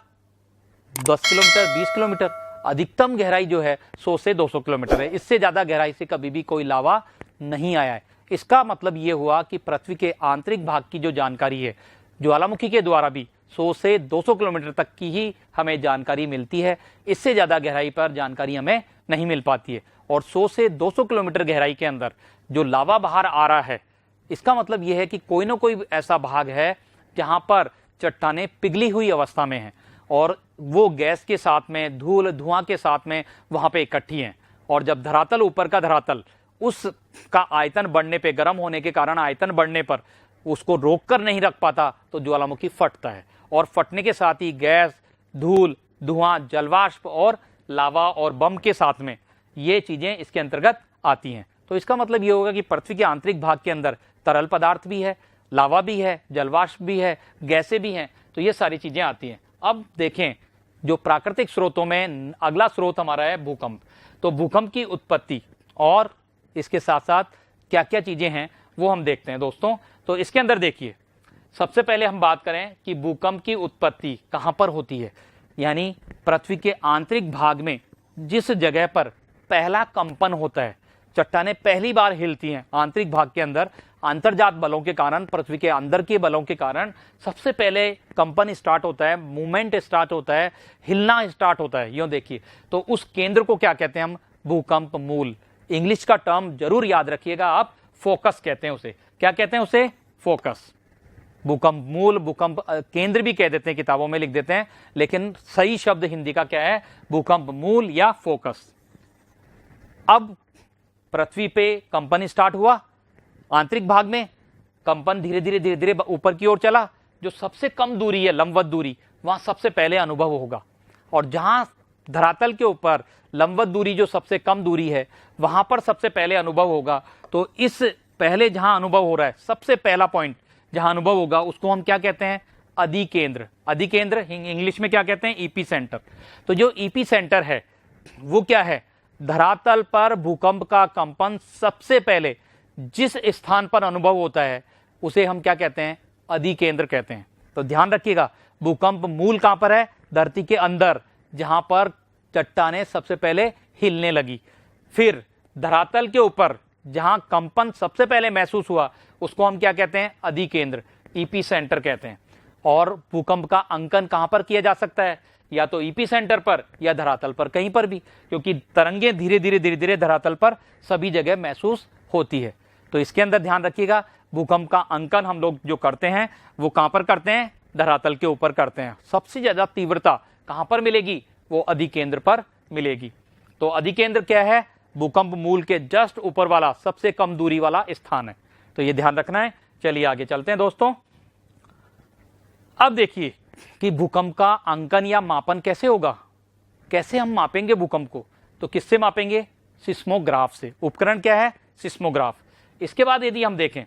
10 किलोमीटर, 20 किलोमीटर। अधिकतम गहराई जो है 100 से 200 किलोमीटर है। इससे ज्यादा गहराई से कभी भी कोई लावा नहीं आया है। इसका मतलब ये हुआ कि पृथ्वी के आंतरिक भाग की जो जानकारी है ज्वालामुखी के द्वारा भी 100 से 200 किलोमीटर तक की ही हमें जानकारी मिलती है। इससे ज्यादा गहराई पर जानकारी हमें नहीं मिल पाती है। और 100 से 200 किलोमीटर गहराई के अंदर जो लावा बाहर आ रहा है, इसका मतलब यह है कि कोई ना कोई ऐसा भाग है जहां पर चट्टानें पिघली हुई अवस्था में हैं और वो गैस के साथ में, धूल धुआं के साथ में वहां पे इकट्ठी हैं। और जब धरातल, ऊपर का धरातल, उसका आयतन बढ़ने पे, गर्म होने के कारण आयतन बढ़ने पर उसको रोक कर नहीं रख पाता तो ज्वालामुखी फटता है। और फटने के साथ ही गैस, धूल, धुआं, जलवाष्प और लावा और बम के साथ में ये चीजें इसके अंतर्गत आती हैं। तो इसका मतलब ये होगा कि पृथ्वी के आंतरिक भाग के अंदर तरल पदार्थ भी है, लावा भी है, जलवाष्प भी है, गैसें भी हैं। तो ये सारी चीजें आती हैं। अब देखें, जो प्राकृतिक स्रोतों में अगला स्रोत हमारा है भूकंप। तो भूकंप की उत्पत्ति और इसके साथ साथ क्या क्या चीजें हैं वो हम देखते हैं दोस्तों। तो इसके अंदर देखिए, सबसे पहले हम बात करें कि भूकंप की उत्पत्ति कहां पर होती है। यानी पृथ्वी के आंतरिक भाग में जिस जगह पर पहला कंपन होता है, चट्टानें पहली बार हिलती हैं आंतरिक भाग के अंदर, अंतर्जात बलों के कारण, पृथ्वी के अंदर के बलों के कारण सबसे पहले कंपन स्टार्ट होता है, मूवमेंट स्टार्ट होता है, हिलना स्टार्ट होता है। यूं देखिए, तो उस केंद्र को क्या कहते हैं हम? भूकंप मूल। इंग्लिश का टर्म जरूर याद रखिएगा आप, फोकस कहते हैं उसे। क्या कहते हैं उसे? फोकस। भूकंप मूल, भूकंप केंद्र भी कह देते हैं, किताबों में लिख देते हैं, लेकिन सही शब्द हिंदी का क्या है? भूकंप मूल या फोकस। अब पृथ्वी पे कंपन स्टार्ट हुआ, आंतरिक भाग में कंपन धीरे धीरे धीरे धीरे ऊपर की ओर चला। जो सबसे कम दूरी है, लंबवत दूरी, वहां सबसे पहले अनुभव होगा। और जहां धरातल के ऊपर लंबवत दूरी जो सबसे कम दूरी है, वहां पर सबसे पहले अनुभव होगा। तो इस पहले जहां अनुभव हो रहा है, सबसे पहला पॉइंट जहां अनुभव होगा, उसको हम क्या कहते हैं? अधिकेंद्र। अधिकेंद्र इंग्लिश में क्या कहते हैं? EP centre. तो जो ईपी सेंटर है वो क्या है? धरातल पर भूकंप का कंपन सबसे पहले जिस स्थान पर अनुभव होता है उसे हम क्या कहते हैं? अधिकेंद्र कहते हैं। तो ध्यान रखिएगा, भूकंप मूल कहां पर है? धरती के अंदर, जहां पर चट्टानें सबसे पहले हिलने लगी। फिर धरातल के ऊपर जहां कंपन सबसे पहले महसूस हुआ, उसको हम क्या कहते हैं? अधिकेंद्र, ईपी सेंटर कहते हैं। और भूकंप का अंकन कहां पर किया जा सकता है? या तो ईपी सेंटर पर या धरातल पर, कहीं पर भी, क्योंकि तरंगे धीरे धीरे धरातल पर सभी जगह महसूस होती है। तो इसके अंदर ध्यान रखिएगा, भूकंप का अंकन हम लोग जो करते हैं वो कहां पर करते हैं? धरातल के ऊपर करते हैं। सबसे ज्यादा तीव्रता कहां पर मिलेगी? वो अधिकेंद्र पर मिलेगी। तो अधिकेंद्र क्या है? भूकंप मूल के जस्ट ऊपर वाला सबसे कम दूरी वाला स्थान है। तो ये ध्यान रखना है। चलिए आगे चलते हैं दोस्तों। अब देखिए कि भूकंप का अंकन या मापन कैसे होगा, कैसे हम मापेंगे भूकंप को? तो किससे मापेंगे? सिस्मोग्राफ से। उपकरण क्या है? सिस्मोग्राफ। इसके बाद यदि हम देखें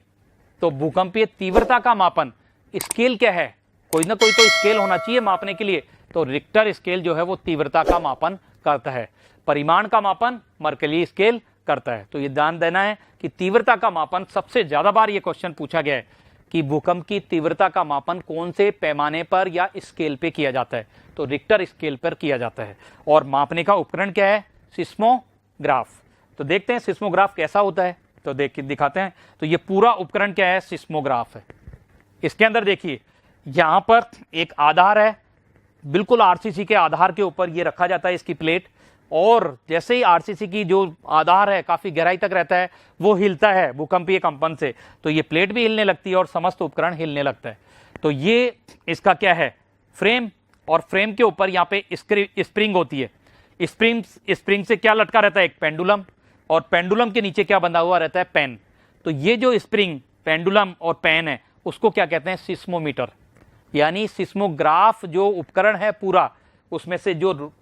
तो भूकंपीय तीव्रता का मापन, स्केल क्या है? कोई ना कोई तो स्केल होना चाहिए मापने के लिए। तो रिक्टर स्केल जो है वो तीव्रता का मापन करता है। परिमाण का मापन मर्कली स्केल करता है। तो ये ध्यान देना है कि तीव्रता का मापन, सबसे ज्यादा बार ये क्वेश्चन पूछा गया है कि भूकंप की तीव्रता का मापन कौन से पैमाने पर या स्केल पे किया जाता है? तो रिक्टर स्केल पर किया जाता है। और मापने का उपकरण क्या है? सिस्मोग्राफ। तो देखते हैं सिस्मोग्राफ कैसा होता है। तो दिखाते हैं। तो ये पूरा उपकरण क्या है? सिस्मोग्राफ है। इसके अंदर देखिए, यहां पर एक आधार है, बिल्कुल आरसीसी के आधार के ऊपर ये रखा जाता है, इसकी प्लेट। और जैसे ही आरसीसी की जो आधार है काफी गहराई तक रहता है, वो हिलता है भूकंपीय कंपन से, तो ये प्लेट भी हिलने लगती है और समस्त उपकरण हिलने लगता है। तो ये इसका क्या है? फ्रेम। और फ्रेम के ऊपर यहाँ पे स्प्रिंग होती है। स्प्रिंग से क्या लटका रहता है? एक पेंडुलम। और पेंडुलम के नीचे क्या बंधा हुआ रहता है? पेन। तो ये जो स्प्रिंग, पेंडुलम और पेन है, उसको क्या कहते हैं? सिस्मोमीटर। यानी सिस्मोग्राफ जो उपकरण है पूरा, उसमें से जो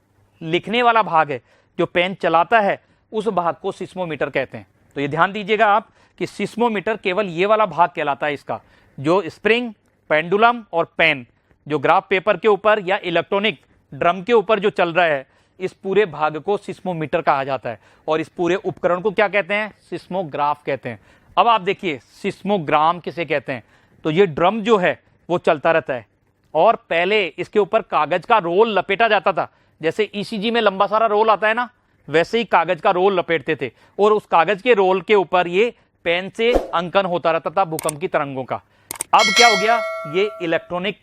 लिखने वाला भाग है, जो पेन चलाता है, उस भाग को सिस्मोमीटर कहते हैं। तो ये ध्यान दीजिएगा आप कि सिस्मोमीटर केवल ये वाला भाग कहलाता है इसका, जो स्प्रिंग, पेंडुलम और पेन, जो ग्राफ पेपर के ऊपर या इलेक्ट्रॉनिक ड्रम के ऊपर जो चल रहा है, इस पूरे भाग को सिस्मोमीटर कहा जाता है। और इस पूरे उपकरण को क्या कहते हैं? सिस्मोग्राफ कहते हैं। अब आप देखिए सिस्मोग्राम किसे कहते हैं? तो ये ड्रम जो है वो चलता रहता है, और पहले इसके ऊपर कागज का रोल लपेटा जाता था, जैसे ईसीजी में लंबा सारा रोल आता है ना, वैसे ही कागज का रोल लपेटते थे और उस कागज के रोल के ऊपर ये पेन से अंकन होता रहता था भूकंप की तरंगों का। अब क्या हो गया, ये इलेक्ट्रॉनिक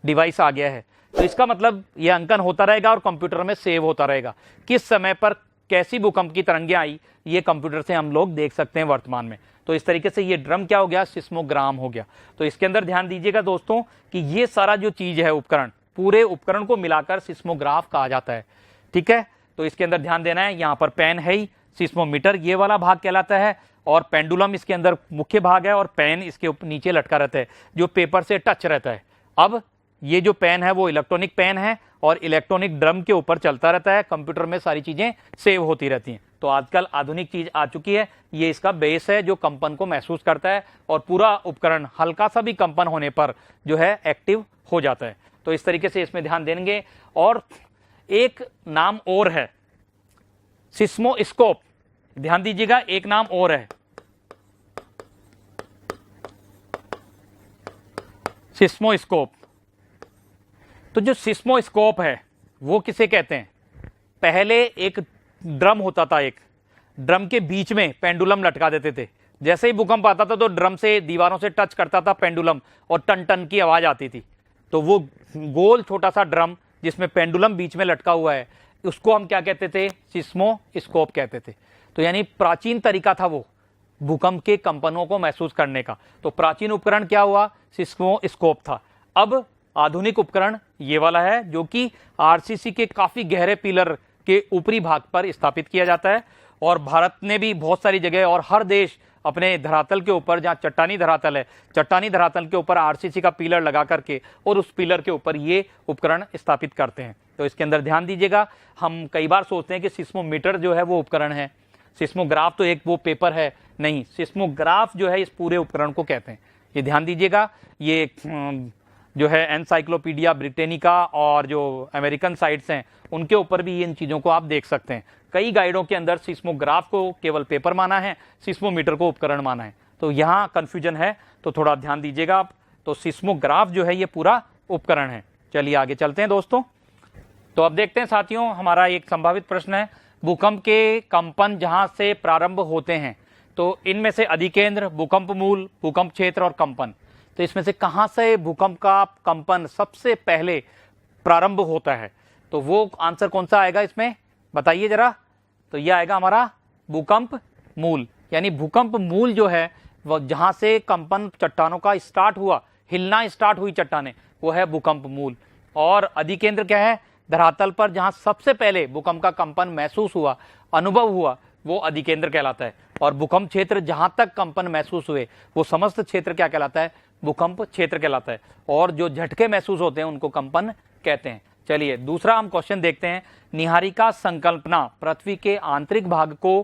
डिवाइस आ गया है, तो इसका मतलब ये अंकन होता रहेगा और कंप्यूटर में सेव होता रहेगा। किस समय पर कैसी भूकंप की तरंगें आई, ये कंप्यूटर से हम लोग देख सकते हैं वर्तमान में। तो इस तरीके से ये ड्रम क्या हो गया, सिस्मोग्राम हो गया। तो इसके अंदर ध्यान दीजिएगा दोस्तों कि ये सारा जो चीज है उपकरण, पूरे उपकरण को मिलाकर सिस्मोग्राफ कहा जाता है। ठीक है, तो इसके अंदर ध्यान देना है, यहाँ पर पेन है ही, सिस्मोमीटर ये वाला भाग कहलाता है और पेंडुलम इसके अंदर मुख्य भाग है और पेन इसके ऊपर नीचे लटका रहता है जो पेपर से टच रहता है। अब ये जो पेन है वो इलेक्ट्रॉनिक पेन है और इलेक्ट्रॉनिक ड्रम के ऊपर चलता रहता है, कंप्यूटर में सारी चीजें सेव होती रहती हैं। तो आजकल आधुनिक चीज आ चुकी है, ये इसका बेस है जो कंपन को महसूस करता है और पूरा उपकरण हल्का सा भी कंपन होने पर जो है एक्टिव हो जाता है। तो इस तरीके से इसमें ध्यान देंगे। और एक नाम और है सिस्मोस्कोप, ध्यान दीजिएगा, एक नाम और है सिस्मोस्कोप। तो जो सिस्मोस्कोप है वो किसे कहते हैं, पहले एक ड्रम होता था, एक ड्रम के बीच में पेंडुलम लटका देते थे, जैसे ही भूकंप आता था तो ड्रम से दीवारों से टच करता था पेंडुलम और टन टन की आवाज आती थी। तो वो गोल छोटा सा ड्रम जिसमें पेंडुलम बीच में लटका हुआ है, उसको हम क्या कहते थे, सिस्मोस्कोप कहते थे। तो यानी प्राचीन तरीका था वो भूकंप के कंपनों को महसूस करने का। तो प्राचीन उपकरण क्या हुआ, सिस्मोस्कोप था। अब आधुनिक उपकरण ये वाला है जो कि आरसीसी के काफी गहरे पिलर के ऊपरी भाग पर स्थापित किया जाता है और भारत ने भी बहुत सारी जगह और हर देश अपने धरातल के ऊपर, जहां चट्टानी धरातल है, चट्टानी धरातल के ऊपर आरसीसी का पिलर लगा करके और उस पिलर के ऊपर ये उपकरण स्थापित करते हैं। तो इसके अंदर ध्यान दीजिएगा, हम कई बार सोचते हैं कि सिस्मोमीटर जो है वो उपकरण है, सिस्मोग्राफ तो एक वो पेपर है, नहीं, सिस्मोग्राफ जो है इस पूरे उपकरण को कहते हैं। ये ध्यान दीजिएगा, ये जो है एनसाइक्लोपीडिया ब्रिटेनिका और जो अमेरिकन साइट्स हैं उनके ऊपर भी इन चीज़ों को आप देख सकते हैं। कई गाइडों के अंदर सिस्मोग्राफ को केवल पेपर माना है, सिस्मोमीटर को उपकरण माना है, तो यहाँ कंफ्यूजन है, तो थोड़ा ध्यान दीजिएगा आप। तो सिस्मोग्राफ जो है ये पूरा उपकरण है। चलिए आगे चलते हैं दोस्तों। तो अब देखते हैं साथियों, हमारा एक संभावित प्रश्न है, भूकंप के कंपन जहां से प्रारंभ होते हैं, तो इनमें से अधिकेंद्र, भूकंप मूल, भूकंप क्षेत्र और कंपन, तो इसमें से कहां से भूकंप का कंपन सबसे पहले प्रारंभ होता है, तो वो आंसर कौन सा आएगा इसमें बताइए जरा। तो ये आएगा हमारा भूकंप मूल, यानी भूकंप मूल जो है वो जहां से कंपन चट्टानों का स्टार्ट हुआ, हिलना स्टार्ट हुई चट्टानें, वो है भूकंप मूल। और अधिकेंद्र क्या है, धरातल पर जहां सबसे पहले भूकंप का कंपन महसूस हुआ, अनुभव हुआ, वो अधिकेंद्र कहलाता है। और भूकंप क्षेत्र जहां तक कंपन महसूस हुए वो समस्त क्षेत्र क्या कहलाता है, भूकंप क्षेत्र कहलाता है। और जो झटके महसूस होते हैं उनको कंपन कहते हैं। चलिए दूसरा हम क्वेश्चन देखते हैं, निहारिका संकल्पना पृथ्वी के आंतरिक भाग को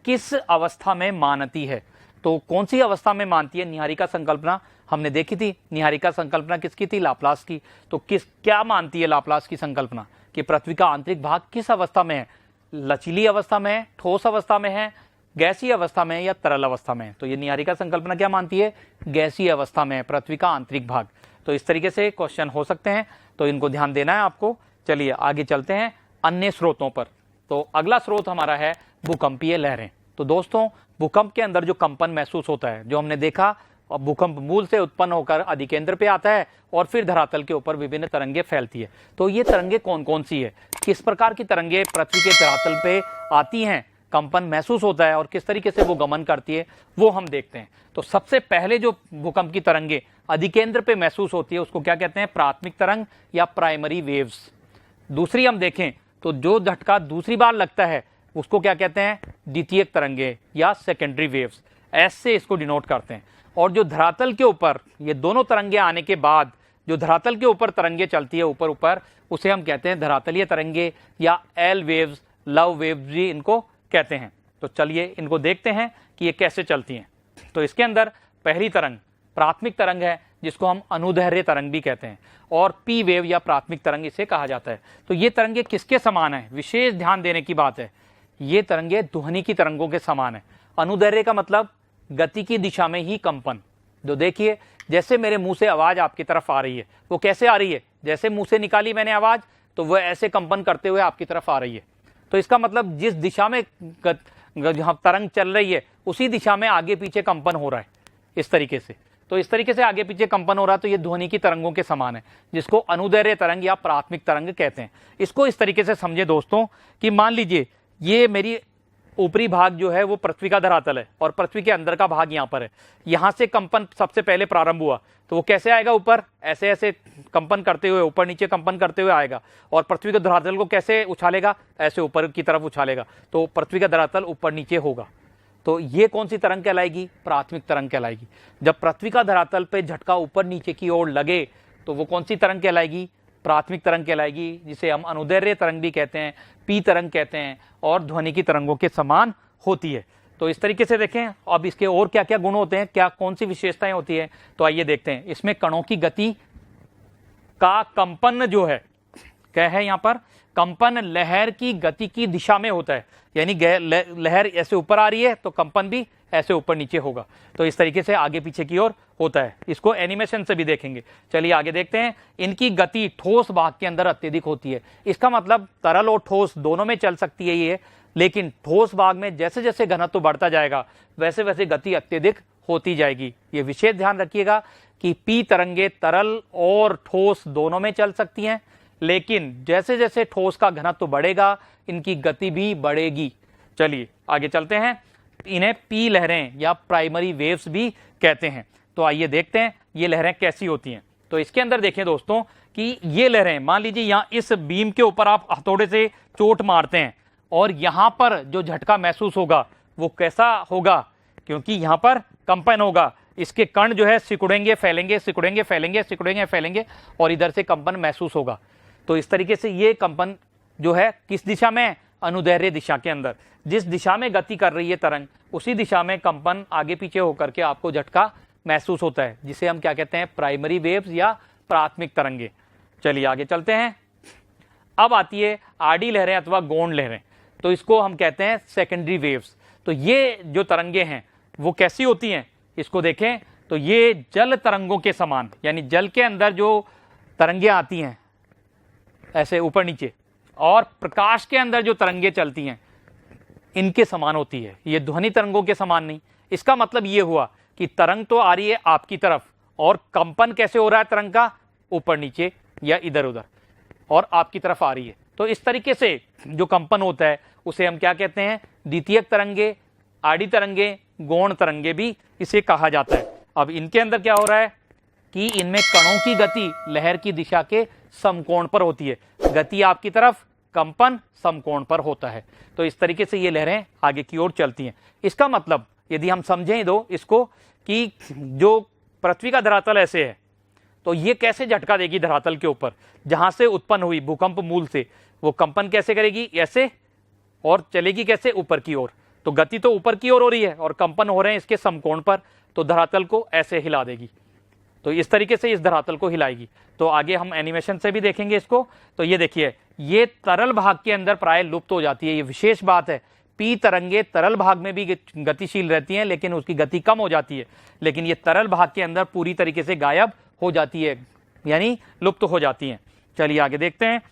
किस अवस्था में मानती है। तो कौन सी अवस्था में मानती है निहारिका संकल्पना, हमने देखी थी निहारिका संकल्पना किसकी थी, लाप्लास की। तो क्या मानती है लाप्लास की संकल्पना कि पृथ्वी का आंतरिक भाग किस अवस्था में है, लचीली अवस्था में है, ठोस अवस्था में है, गैसीय अवस्था में है या तरल अवस्था में है। तो ये निहारिका संकल्पना क्या मानती है, गैसीय अवस्था में है पृथ्वी का आंतरिक भाग। तो इस तरीके से क्वेश्चन हो सकते हैं, तो इनको ध्यान देना है आपको। चलिए आगे चलते हैं अन्य स्रोतों पर। तो अगला स्रोत हमारा है भूकंपीय लहरें। तो दोस्तों भूकंप के अंदर जो कंपन महसूस होता है, जो हमने देखा, भूकंप मूल से उत्पन्न होकर अधिकेंद्र पे आता है और फिर धरातल के ऊपर विभिन्न तरंगे फैलती है। तो ये तरंगे कौन कौन सी है, किस प्रकार की तरंगे पृथ्वी के धरातल पे आती हैं, कंपन महसूस होता है और किस तरीके से वो गमन करती है, वो हम देखते हैं। तो सबसे पहले जो भूकंप की तरंगे अधिकेंद्र पे महसूस होती है उसको क्या कहते हैं, प्राथमिक तरंग या प्राइमरी वेव्स। दूसरी हम देखें तो जो झटका दूसरी बार लगता है उसको क्या कहते हैं, द्वितीयक तरंगे या सेकेंडरी वेव्स, ऐसे इसको डिनोट करते हैं। और जो धरातल के ऊपर ये दोनों तरंगे आने के बाद जो धरातल के ऊपर तरंगे चलती है ऊपर ऊपर, उसे हम कहते हैं धरातलीय तरंगे या एल वेव्स, लव वेव्स भी इनको कहते हैं। तो चलिए इनको देखते हैं कि ये कैसे चलती हैं। तो इसके अंदर पहली तरंग प्राथमिक तरंग है जिसको हम अनुदैर्घ्य तरंग भी कहते हैं और पी वेव या प्राथमिक तरंग इसे कहा जाता है। तो ये तरंगे किसके समान है, विशेष ध्यान देने की बात है, ये तरंगे ध्वनि की तरंगों के समान है। अनुदैर्घ्य का मतलब गति की दिशा में ही कंपन। जो देखिए जैसे मेरे मुंह से आवाज आपकी तरफ आ रही है, वो कैसे आ रही है, जैसे मुंह से निकाली मैंने आवाज तो वह ऐसे कंपन करते हुए आपकी तरफ आ रही है। तो इसका मतलब जिस दिशा में जहां तरंग चल रही है उसी दिशा में आगे पीछे कंपन हो रहा है इस तरीके से। तो इस तरीके से आगे पीछे कंपन हो रहा है, तो ये ध्वनि की तरंगों के समान है, जिसको अनुदैर्घ्य तरंग या प्राथमिक तरंग कहते हैं। इसको इस तरीके से समझे दोस्तों कि मान लीजिए ये मेरी ऊपरी भाग जो है वो पृथ्वी का धरातल है और पृथ्वी के अंदर का भाग यहाँ पर है। यहाँ से कंपन सबसे पहले प्रारंभ हुआ तो वो कैसे आएगा, ऊपर ऐसे ऐसे कंपन करते हुए, ऊपर नीचे कंपन करते हुए आएगा और पृथ्वी के धरातल को कैसे उछालेगा, ऐसे ऊपर की तरफ उछालेगा, तो पृथ्वी का धरातल ऊपर नीचे होगा। तो ये कौन सी तरंग कहलाएगी, प्राथमिक तरंग कहलाएगी। जब पृथ्वी का धरातल पे झटका ऊपर नीचे की ओर लगे तो वो कौन सी तरंग कहलाएगी, प्राथमिक तरंग कहलाएगी, जिसे हम अनुदैर्घ्य तरंग भी कहते हैं, पी तरंग कहते हैं और ध्वनि की तरंगों के समान होती है। तो इस तरीके से देखें। अब इसके और क्या क्या गुण होते हैं, क्या कौन सी विशेषताएं होती है, तो आइए देखते हैं। इसमें कणों की गति का कंपन जो है, क्या है यहाँ पर, कंपन लहर की गति की दिशा में होता है, यानी लहर ऐसे ऊपर आ रही है तो कंपन भी ऐसे ऊपर नीचे होगा। तो इस तरीके से आगे पीछे की ओर होता है। इसको एनिमेशन से भी देखेंगे। चलिए आगे देखते हैं। इनकी गति ठोस भाग के अंदर अत्यधिक होती है। इसका मतलब तरल और ठोस दोनों में चल सकती है ये, लेकिन ठोस भाग में जैसे जैसे घनत्व बढ़ता जाएगा वैसे वैसे गति अत्यधिक होती जाएगी। ये विशेष ध्यान रखिएगा कि पी तरंगे तरल और ठोस दोनों में चल सकती हैं, लेकिन जैसे जैसे ठोस का घनत्व बढ़ेगा इनकी गति भी बढ़ेगी। चलिए आगे चलते हैं। इन्हें पी लहरें या प्राइमरी वेव्स भी कहते हैं। तो आइए देखते हैं ये लहरें कैसी होती हैं। तो इसके अंदर देखें दोस्तों कि ये लहरें, मान लीजिए यहाँ इस बीम के ऊपर आप हथौड़े से चोट मारते हैं और यहां पर जो झटका महसूस होगा वो कैसा होगा, क्योंकि यहां पर कंपन होगा, इसके कण जो है सिकुड़ेंगे फैलेंगे, सिकुड़ेंगे फैलेंगे, सिकुड़ेंगे फैलेंगे और इधर से कंपन महसूस होगा। तो इस तरीके से ये कंपन जो है किस दिशा में, अनुदैर्घ्य दिशा के अंदर। जिस दिशा में गति कर रही है तरंग उसी दिशा में कंपन आगे पीछे होकर के आपको झटका महसूस होता है, जिसे हम क्या कहते हैं, प्राइमरी वेव्स या प्राथमिक तरंगे। चलिए आगे चलते हैं। अब आती है आड़ी लहरें अथवा गौण लहरें। तो इसको हम कहते हैं सेकेंडरी वेव्स। तो ये जो तरंगे हैं वो कैसी होती हैं, इसको देखें तो ये जल तरंगों के समान, यानी जल के अंदर जो तरंगे आती हैं ऐसे ऊपर नीचे, और प्रकाश के अंदर जो तरंगे चलती हैं इनके समान होती है। ये ध्वनि तरंगों के समान नहीं। इसका मतलब ये हुआ कि तरंग तो आ रही है आपकी तरफ और कंपन कैसे हो रहा है तरंग का, ऊपर नीचे या इधर उधर, और आपकी तरफ आ रही है। तो इस तरीके से जो कंपन होता है उसे हम क्या कहते हैं, द्वितीयक तरंगे, आड़ी तरंगे, गौण तरंगे भी इसे कहा जाता है। अब इनके अंदर क्या हो रहा है कि इनमें कणों की गति लहर की दिशा के समकोण पर होती है। गति आपकी तरफ, कंपन समकोण पर होता है। तो इस तरीके से ये लहरें आगे की ओर चलती हैं। इसका मतलब यदि हम समझें दो इसको कि जो पृथ्वी का धरातल ऐसे है तो ये कैसे झटका देगी धरातल के ऊपर, जहां से उत्पन्न हुई भूकंप मूल से, वो कंपन कैसे करेगी, ऐसे, और चलेगी कैसे, ऊपर की ओर। तो गति तो ऊपर की ओर हो रही है और कंपन हो रहे हैं इसके समकोण पर, तो धरातल को ऐसे हिला देगी। तो इस तरीके से इस धरातल को हिलाएगी। तो आगे हम एनिमेशन से भी देखेंगे इसको। तो ये देखिए, ये तरल भाग के अंदर प्राय लुप्त हो जाती है। ये विशेष बात है। पी तरंगे तरल भाग में भी गतिशील रहती हैं, लेकिन उसकी गति कम हो जाती है, लेकिन ये तरल भाग के अंदर पूरी तरीके से गायब हो जाती है, यानी लुप्त हो जाती हैं। चलिए आगे देखते हैं।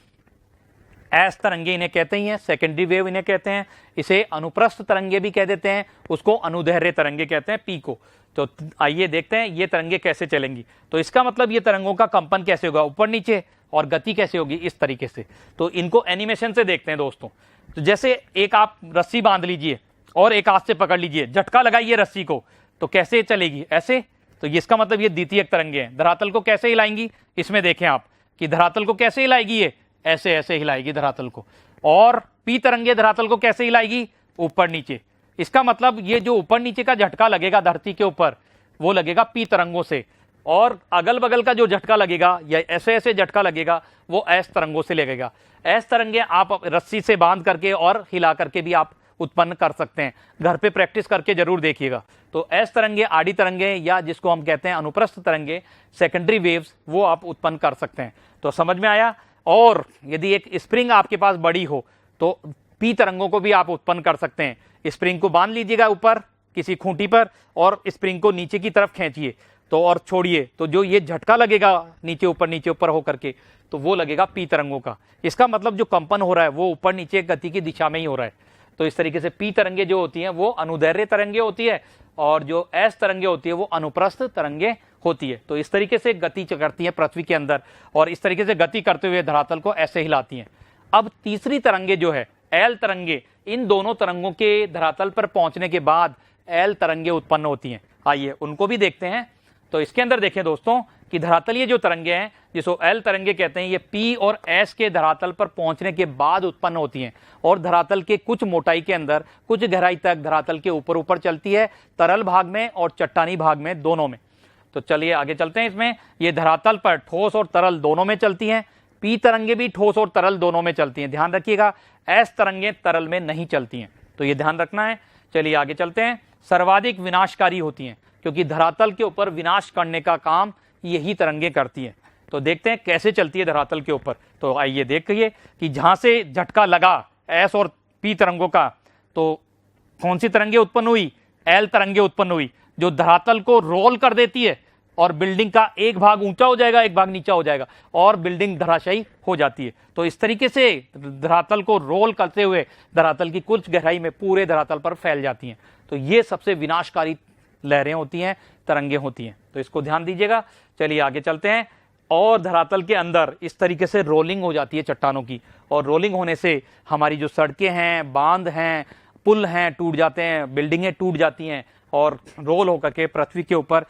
एस तरंगे इन्हें कहते ही हैं, सेकेंडरी वेव इन्हें कहते हैं। इसे अनुप्रस्थ तरंगे भी कह देते हैं, उसको अनुदैर्घ्य तरंगे कहते हैं, पी को। तो आइए देखते हैं ये तरंगे कैसे चलेंगी। तो इसका मतलब ये तरंगों का कंपन कैसे होगा, ऊपर नीचे, और गति कैसे होगी, इस तरीके से। तो इनको एनिमेशन से देखते हैं दोस्तों। तो जैसे एक आप रस्सी बांध लीजिए और एक हाथ से पकड़ लीजिए, झटका लगाइए रस्सी को, तो कैसे चलेगी, ऐसे। तो इसका मतलब ये द्वितीयक तरंगे हैं। धरातल को कैसे हिलाएंगी, इसमें देखें आप कि धरातल को कैसे हिलाएगी, ये ऐसे ऐसे हिलाएगी धरातल को। और पी तरंगे धरातल को कैसे हिलाएगी, ऊपर नीचे। इसका मतलब ये जो ऊपर नीचे का झटका लगेगा धरती के ऊपर वो लगेगा पी तरंगों से, और अगल बगल का जो झटका लगेगा या ऐसे ऐसे झटका लगेगा वो एस तरंगों से लगेगा। एस तरंगे आप रस्सी से बांध करके और हिला करके भी आप उत्पन्न कर सकते हैं। घर पे प्रैक्टिस करके जरूर देखिएगा। तो एस तरंगे, आड़ी तरंगे, या जिसको हम कहते हैं अनुप्रस्थ तरंगे, सेकेंडरी वेव्स, वो आप उत्पन्न कर सकते हैं। तो समझ में आया। और यदि एक स्प्रिंग आपके पास बड़ी हो तो पी तरंगों को भी आप उत्पन्न कर सकते हैं। स्प्रिंग को बांध लीजिएगा ऊपर किसी खूंटी पर और स्प्रिंग को नीचे की तरफ खींचिए, तो और छोड़िए तो जो ये झटका लगेगा नीचे ऊपर होकर के, तो वो लगेगा पी तरंगों का। इसका मतलब जो कंपन हो रहा है वो ऊपर नीचे गति की दिशा में ही हो रहा है। तो इस तरीके से पी तरंगे जो होती हैं वो अनुदैर्घ्य तरंगे होती है और जो एस तरंगे होती है वो अनुप्रस्थ तरंगे होती है। तो इस तरीके से गति करती है पृथ्वी के अंदर और इस तरीके से गति करते हुए धरातल को ऐसे हिलाती हैं। अब तीसरी तरंगे जो है एल तरंगे, इन दोनों तरंगों के धरातल पर पहुंचने के बाद एल तरंगे उत्पन्न होती हैं। आइए उनको भी देखते हैं। तो इसके अंदर देखें दोस्तों कि धरातलीय जो तरंगे हैं जिसको एल तरंगे कहते हैं, ये पी और एस के धरातल पर पहुंचने के बाद उत्पन्न होती हैं और धरातल के कुछ मोटाई के अंदर कुछ गहराई तक धरातल के ऊपर चलती है, तरल भाग में और चट्टानी भाग में, दोनों में। तो चलिए आगे चलते हैं। इसमें ये धरातल पर ठोस और तरल दोनों में चलती हैं। पी तरंगे भी ठोस और तरल दोनों में चलती हैं, ध्यान रखिएगा। एस तरंगे तरल में नहीं चलती हैं, तो ये ध्यान रखना है। चलिए आगे चलते हैं। सर्वाधिक विनाशकारी होती हैं क्योंकि धरातल के ऊपर विनाश करने का काम यही तरंगे करती हैं। तो देखते हैं कैसे चलती है धरातल के ऊपर। तो आइए देखिए कि जहां से झटका लगा एस और पी तरंगों का, तो कौन सी तरंगे उत्पन्न हुई? एल तरंगे उत्पन्न हुई, जो धरातल को रोल कर देती है और बिल्डिंग का एक भाग ऊंचा हो जाएगा, एक भाग नीचा हो जाएगा और बिल्डिंग धराशायी हो जाती है। तो इस तरीके से धरातल को रोल करते हुए धरातल की कुछ गहराई में पूरे धरातल पर फैल जाती हैं। तो ये सबसे विनाशकारी लहरें होती हैं, तरंगे होती हैं। तो इसको ध्यान दीजिएगा। चलिए आगे चलते हैं। और धरातल के अंदर इस तरीके से रोलिंग हो जाती है चट्टानों की, और रोलिंग होने से हमारी जो सड़कें हैं, बांध हैं, पुल हैं, टूट जाते हैं, बिल्डिंगें टूट जाती हैं और रोल होकर के पृथ्वी के ऊपर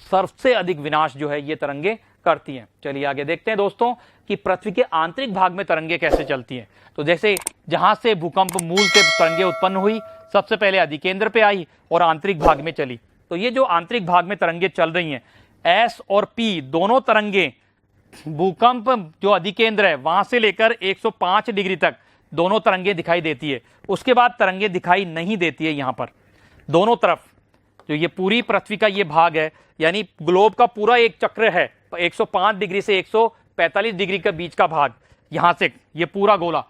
सबसे अधिक विनाश जो है ये तरंगे करती हैं। चलिए आगे देखते हैं दोस्तों कि पृथ्वी के आंतरिक भाग में तरंगे कैसे चलती हैं। तो जैसे जहां से भूकंप मूल से तरंगे उत्पन्न हुई, सबसे पहले अधिकेंद्र पे आई और आंतरिक भाग में चली। तो ये जो आंतरिक भाग में तरंगे चल रही हैं, एस और पी दोनों तरंगे भूकंप जो अधिकेंद्र है वहां से लेकर 105 डिग्री तक दोनों तरंगे दिखाई देती है। उसके बाद तरंगे दिखाई नहीं देती है। यहां पर दोनों तरफ जो ये पूरी पृथ्वी का ये भाग है, यानी ग्लोब का पूरा एक चक्र है, 105 डिग्री से 145 डिग्री के बीच का भाग, यहां से ये पूरा गोला,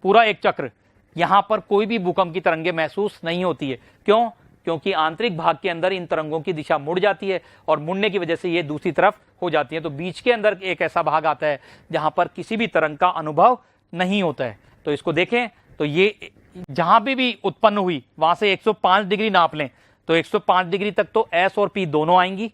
पूरा एक चक्र, यहां पर कोई भी भूकंप की तरंगे महसूस नहीं होती है। क्यों? क्योंकि आंतरिक भाग के अंदर इन तरंगों की दिशा मुड़ जाती है और मुड़ने की वजह से ये दूसरी तरफ हो जाती है। तो बीच के अंदर एक ऐसा भाग आता है जहां पर किसी भी तरंग का अनुभव नहीं होता है। तो इसको देखें, तो ये जहां भी उत्पन्न हुई वहां से 105 डिग्री नाप लें, तो 105 डिग्री तक तो एस और पी दोनों आएंगी।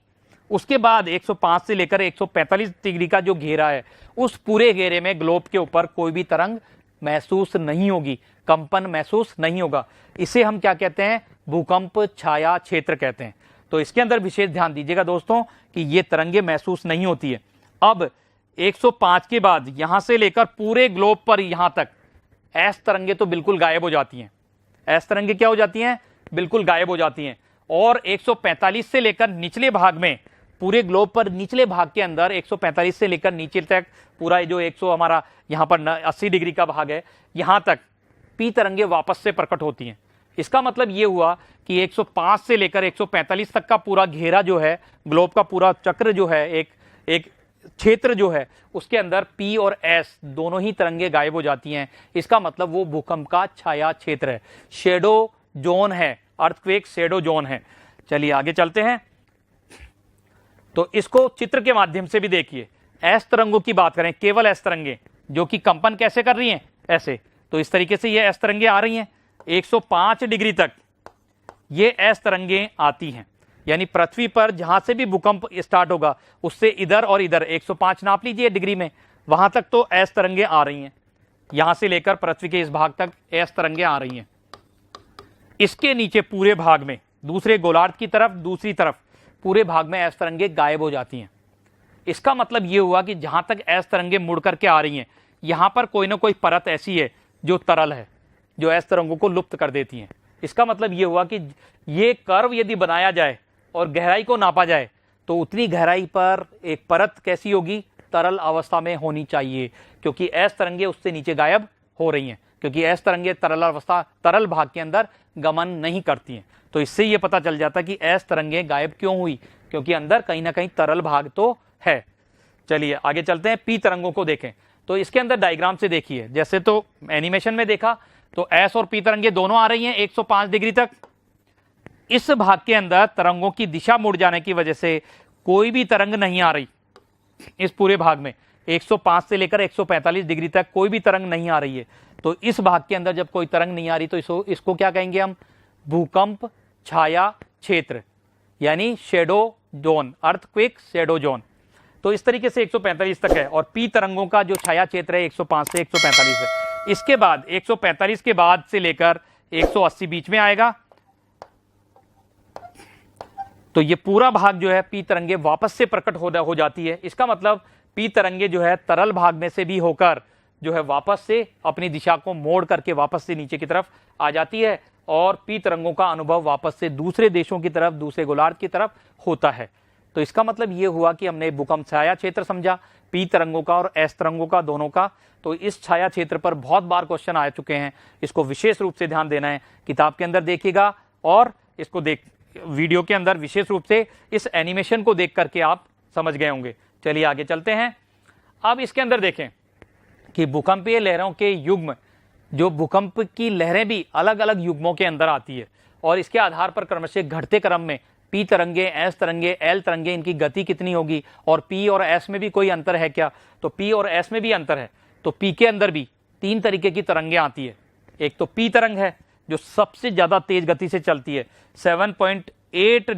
उसके बाद 105 से लेकर 145 डिग्री का जो घेरा है, उस पूरे घेरे में ग्लोब के ऊपर कोई भी तरंग महसूस नहीं होगी, कंपन महसूस नहीं होगा। इसे हम क्या कहते हैं? भूकंप छाया क्षेत्र कहते हैं। तो इसके अंदर विशेष ध्यान दीजिएगा दोस्तों कि ये तरंगे महसूस नहीं होती है। अब 105 के बाद यहां से लेकर पूरे ग्लोब पर यहां तक एस तरंगे तो बिल्कुल गायब हो जाती हैं। एस तरंगे क्या हो जाती हैं? बिल्कुल गायब हो जाती हैं। और 145 से लेकर निचले भाग में, पूरे ग्लोब पर निचले भाग के अंदर 145 से लेकर नीचे तक पूरा जो 100 हमारा यहाँ पर 80 डिग्री का भाग है, यहाँ तक पी तरंगे वापस से प्रकट होती हैं। इसका मतलब ये हुआ कि 105 से लेकर 145 तक का पूरा घेरा जो है, ग्लोब का पूरा चक्र जो है, एक क्षेत्र जो है, उसके अंदर पी और एस दोनों ही तरंगे गायब हो जाती हैं। इसका मतलब वो भूकंप का छाया क्षेत्र है, शेडो जोन है, अर्थक्वेक शेडो जोन है। चलिए आगे चलते हैं। तो इसको चित्र के माध्यम से भी देखिए। एस तरंगों की बात करें, केवल एस तरंगे जो कि कंपन कैसे कर रही हैं? ऐसे। तो इस तरीके से ये एस तरंगे आ रही हैं 105 डिग्री तक, ये एस तरंगे आती हैं। यानी पृथ्वी पर जहां से भी भूकंप स्टार्ट होगा उससे इधर और इधर 105 नाप लीजिए डिग्री में, वहां तक तो एस तरंगे आ रही हैं। यहां से लेकर पृथ्वी के इस भाग तक एस तरंगे आ रही हैं। इसके नीचे पूरे भाग में, दूसरे गोलार्ध की तरफ, दूसरी तरफ पूरे भाग में एस तरंगे गायब हो जाती हैं। इसका मतलब यह हुआ कि जहां तक एस तरंगे मुड़ करके आ रही हैं, यहां पर कोई ना कोई परत ऐसी है जो तरल है, जो एस तरंगों को लुप्त कर देती हैं। इसका मतलब यह हुआ कि ये कर्व यदि बनाया जाए और गहराई को नापा जाए तो उतनी गहराई पर एक परत कैसी होगी? तरल अवस्था में होनी चाहिए, क्योंकि एस तरंगे उससे नीचे गायब हो रही हैं, क्योंकि एस तरंगे तरल अवस्था, तरल भाग के अंदर गमन नहीं करती हैं। तो इससे यह पता चल जाता कि एस तरंगे गायब क्यों हुई, क्योंकि अंदर कहीं ना कहीं तरल भाग तो है। चलिए आगे चलते हैं, पी तरंगों को देखें। तो इसके अंदर डायग्राम से देखिए, जैसे तो एनिमेशन में देखा तो एस और पी तरंगे दोनों आ रही हैं 105 डिग्री तक। इस भाग के अंदर तरंगों की दिशा मुड़ जाने की वजह से कोई भी तरंग नहीं आ रही इस पूरे भाग में, 105 से लेकर 145 डिग्री तक कोई भी तरंग नहीं आ रही है। तो इस भाग के अंदर जब कोई तरंग नहीं आ रही तो इसको क्या कहेंगे हम? भूकंप छाया क्षेत्र, यानी shadow zone, earthquake shadow zone. तो इस तरीके से 145 तक है, और पी तरंगों का जो छाया क्षेत्र है 105 से 145 है। इसके बाद 145 के बाद से लेकर 180 बीच में आएगा। तो ये पूरा भाग जो है पी तरंगे वापस से प्रकट हो जाती है। इसका मतलब पी तरंगे जो है तरल भाग में से भी होकर जो है वापस से अपनी दिशा को मोड़ करके वापस से नीचे की तरफ आ जाती है, और पी तरंगों का अनुभव वापस से दूसरे देशों की तरफ, दूसरे गोलार्ध की तरफ होता है। तो इसका मतलब ये हुआ कि हमने भूकंप छाया क्षेत्र समझा, पी तरंगों का और एस तरंगों का, दोनों का। तो इस छाया क्षेत्र पर बहुत बार क्वेश्चन आ चुके हैं, इसको विशेष रूप से ध्यान देना है। किताब के अंदर देखिएगा और इसको वीडियो के अंदर विशेष रूप से इस एनिमेशन को देख करके आप समझ गए होंगे। चलिए आगे चलते हैं। अब इसके अंदर देखें कि भूकंपीय लहरों के युग्म, जो भूकंप की लहरें भी अलग अलग युग्मों के अंदर आती है, और इसके आधार पर क्रमशः घटते क्रम में पी तरंगे, एस तरंगे, एल तरंगे, इनकी गति कितनी होगी, और पी और एस में भी कोई अंतर है क्या? तो पी और एस में भी अंतर है। तो पी के अंदर भी 3 तरीके की तरंगे आती है। एक तो पी तरंग है जो सबसे ज्यादा तेज गति से चलती है, 7.8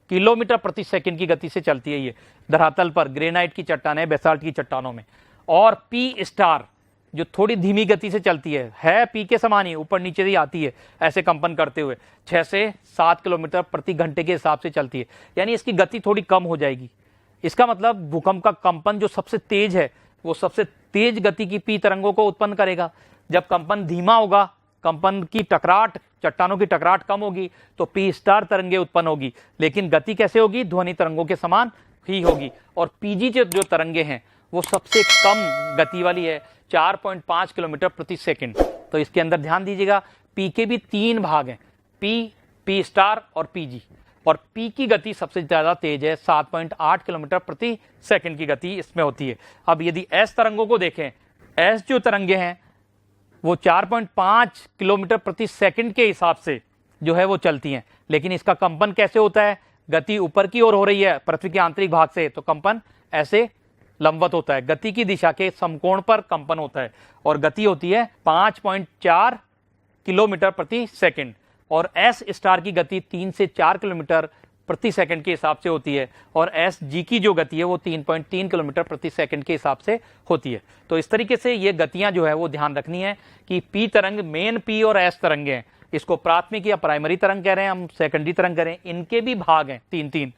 किलोमीटर प्रति सेकंड की गति से चलती है ये धरातल पर, ग्रेनाइट की चट्टानें, बेसाल्ट की चट्टानों में। और पी स्टार जो थोड़ी धीमी गति से चलती है पी के समान ही, ऊपर नीचे ही आती है ऐसे कंपन करते हुए, 6 से 7 किलोमीटर प्रति घंटे के हिसाब से चलती है, यानी इसकी गति थोड़ी कम हो जाएगी। इसका मतलब भूकंप का कंपन जो सबसे तेज है वो सबसे तेज गति की पी तरंगों को उत्पन्न करेगा। जब कंपन धीमा होगा, कंपन की टकराट, चट्टानों की टकराट कम होगी, तो पी स्टार तरंगे उत्पन्न होगी, लेकिन गति कैसे होगी? ध्वनि तरंगों के समान ही होगी। और पीजी जो तरंगे हैं वो सबसे कम गति वाली है, 4.5 किलोमीटर प्रति सेकंड। तो इसके अंदर ध्यान दीजिएगा, पी के भी 3 भाग हैं, पी स्टार और पीजी। और पी की गति सबसे ज्यादा तेज है, 7.8 किलोमीटर प्रति सेकंड की गति इसमें होती है। अब यदि एस तरंगों को देखें, एस जो तरंगे हैं वो 4.5 किलोमीटर प्रति सेकंड के हिसाब से जो है वो चलती हैं, लेकिन इसका कंपन कैसे होता है? गति ऊपर की ओर हो रही है पृथ्वी के आंतरिक भाग से, तो कंपन ऐसे लंबवत होता है, गति की दिशा के समकोण पर कंपन होता है, और गति होती है 5.4 किलोमीटर प्रति सेकंड। और एस स्टार की गति 3 से 4 किलोमीटर प्रति सेकंड के हिसाब से होती है, और एस जी की जो गति है वो 3.3 किलोमीटर प्रति सेकंड के हिसाब से होती है। तो इस तरीके से ये गतियां जो है वो ध्यान रखनी है कि पी तरंग, मेन पी और एस तरंगे हैं, इसको प्राथमिक या प्राइमरी तरंग कह रहे हैं, हम सेकेंडरी तरंग कह रहे हैं, इनके भी भाग हैं 3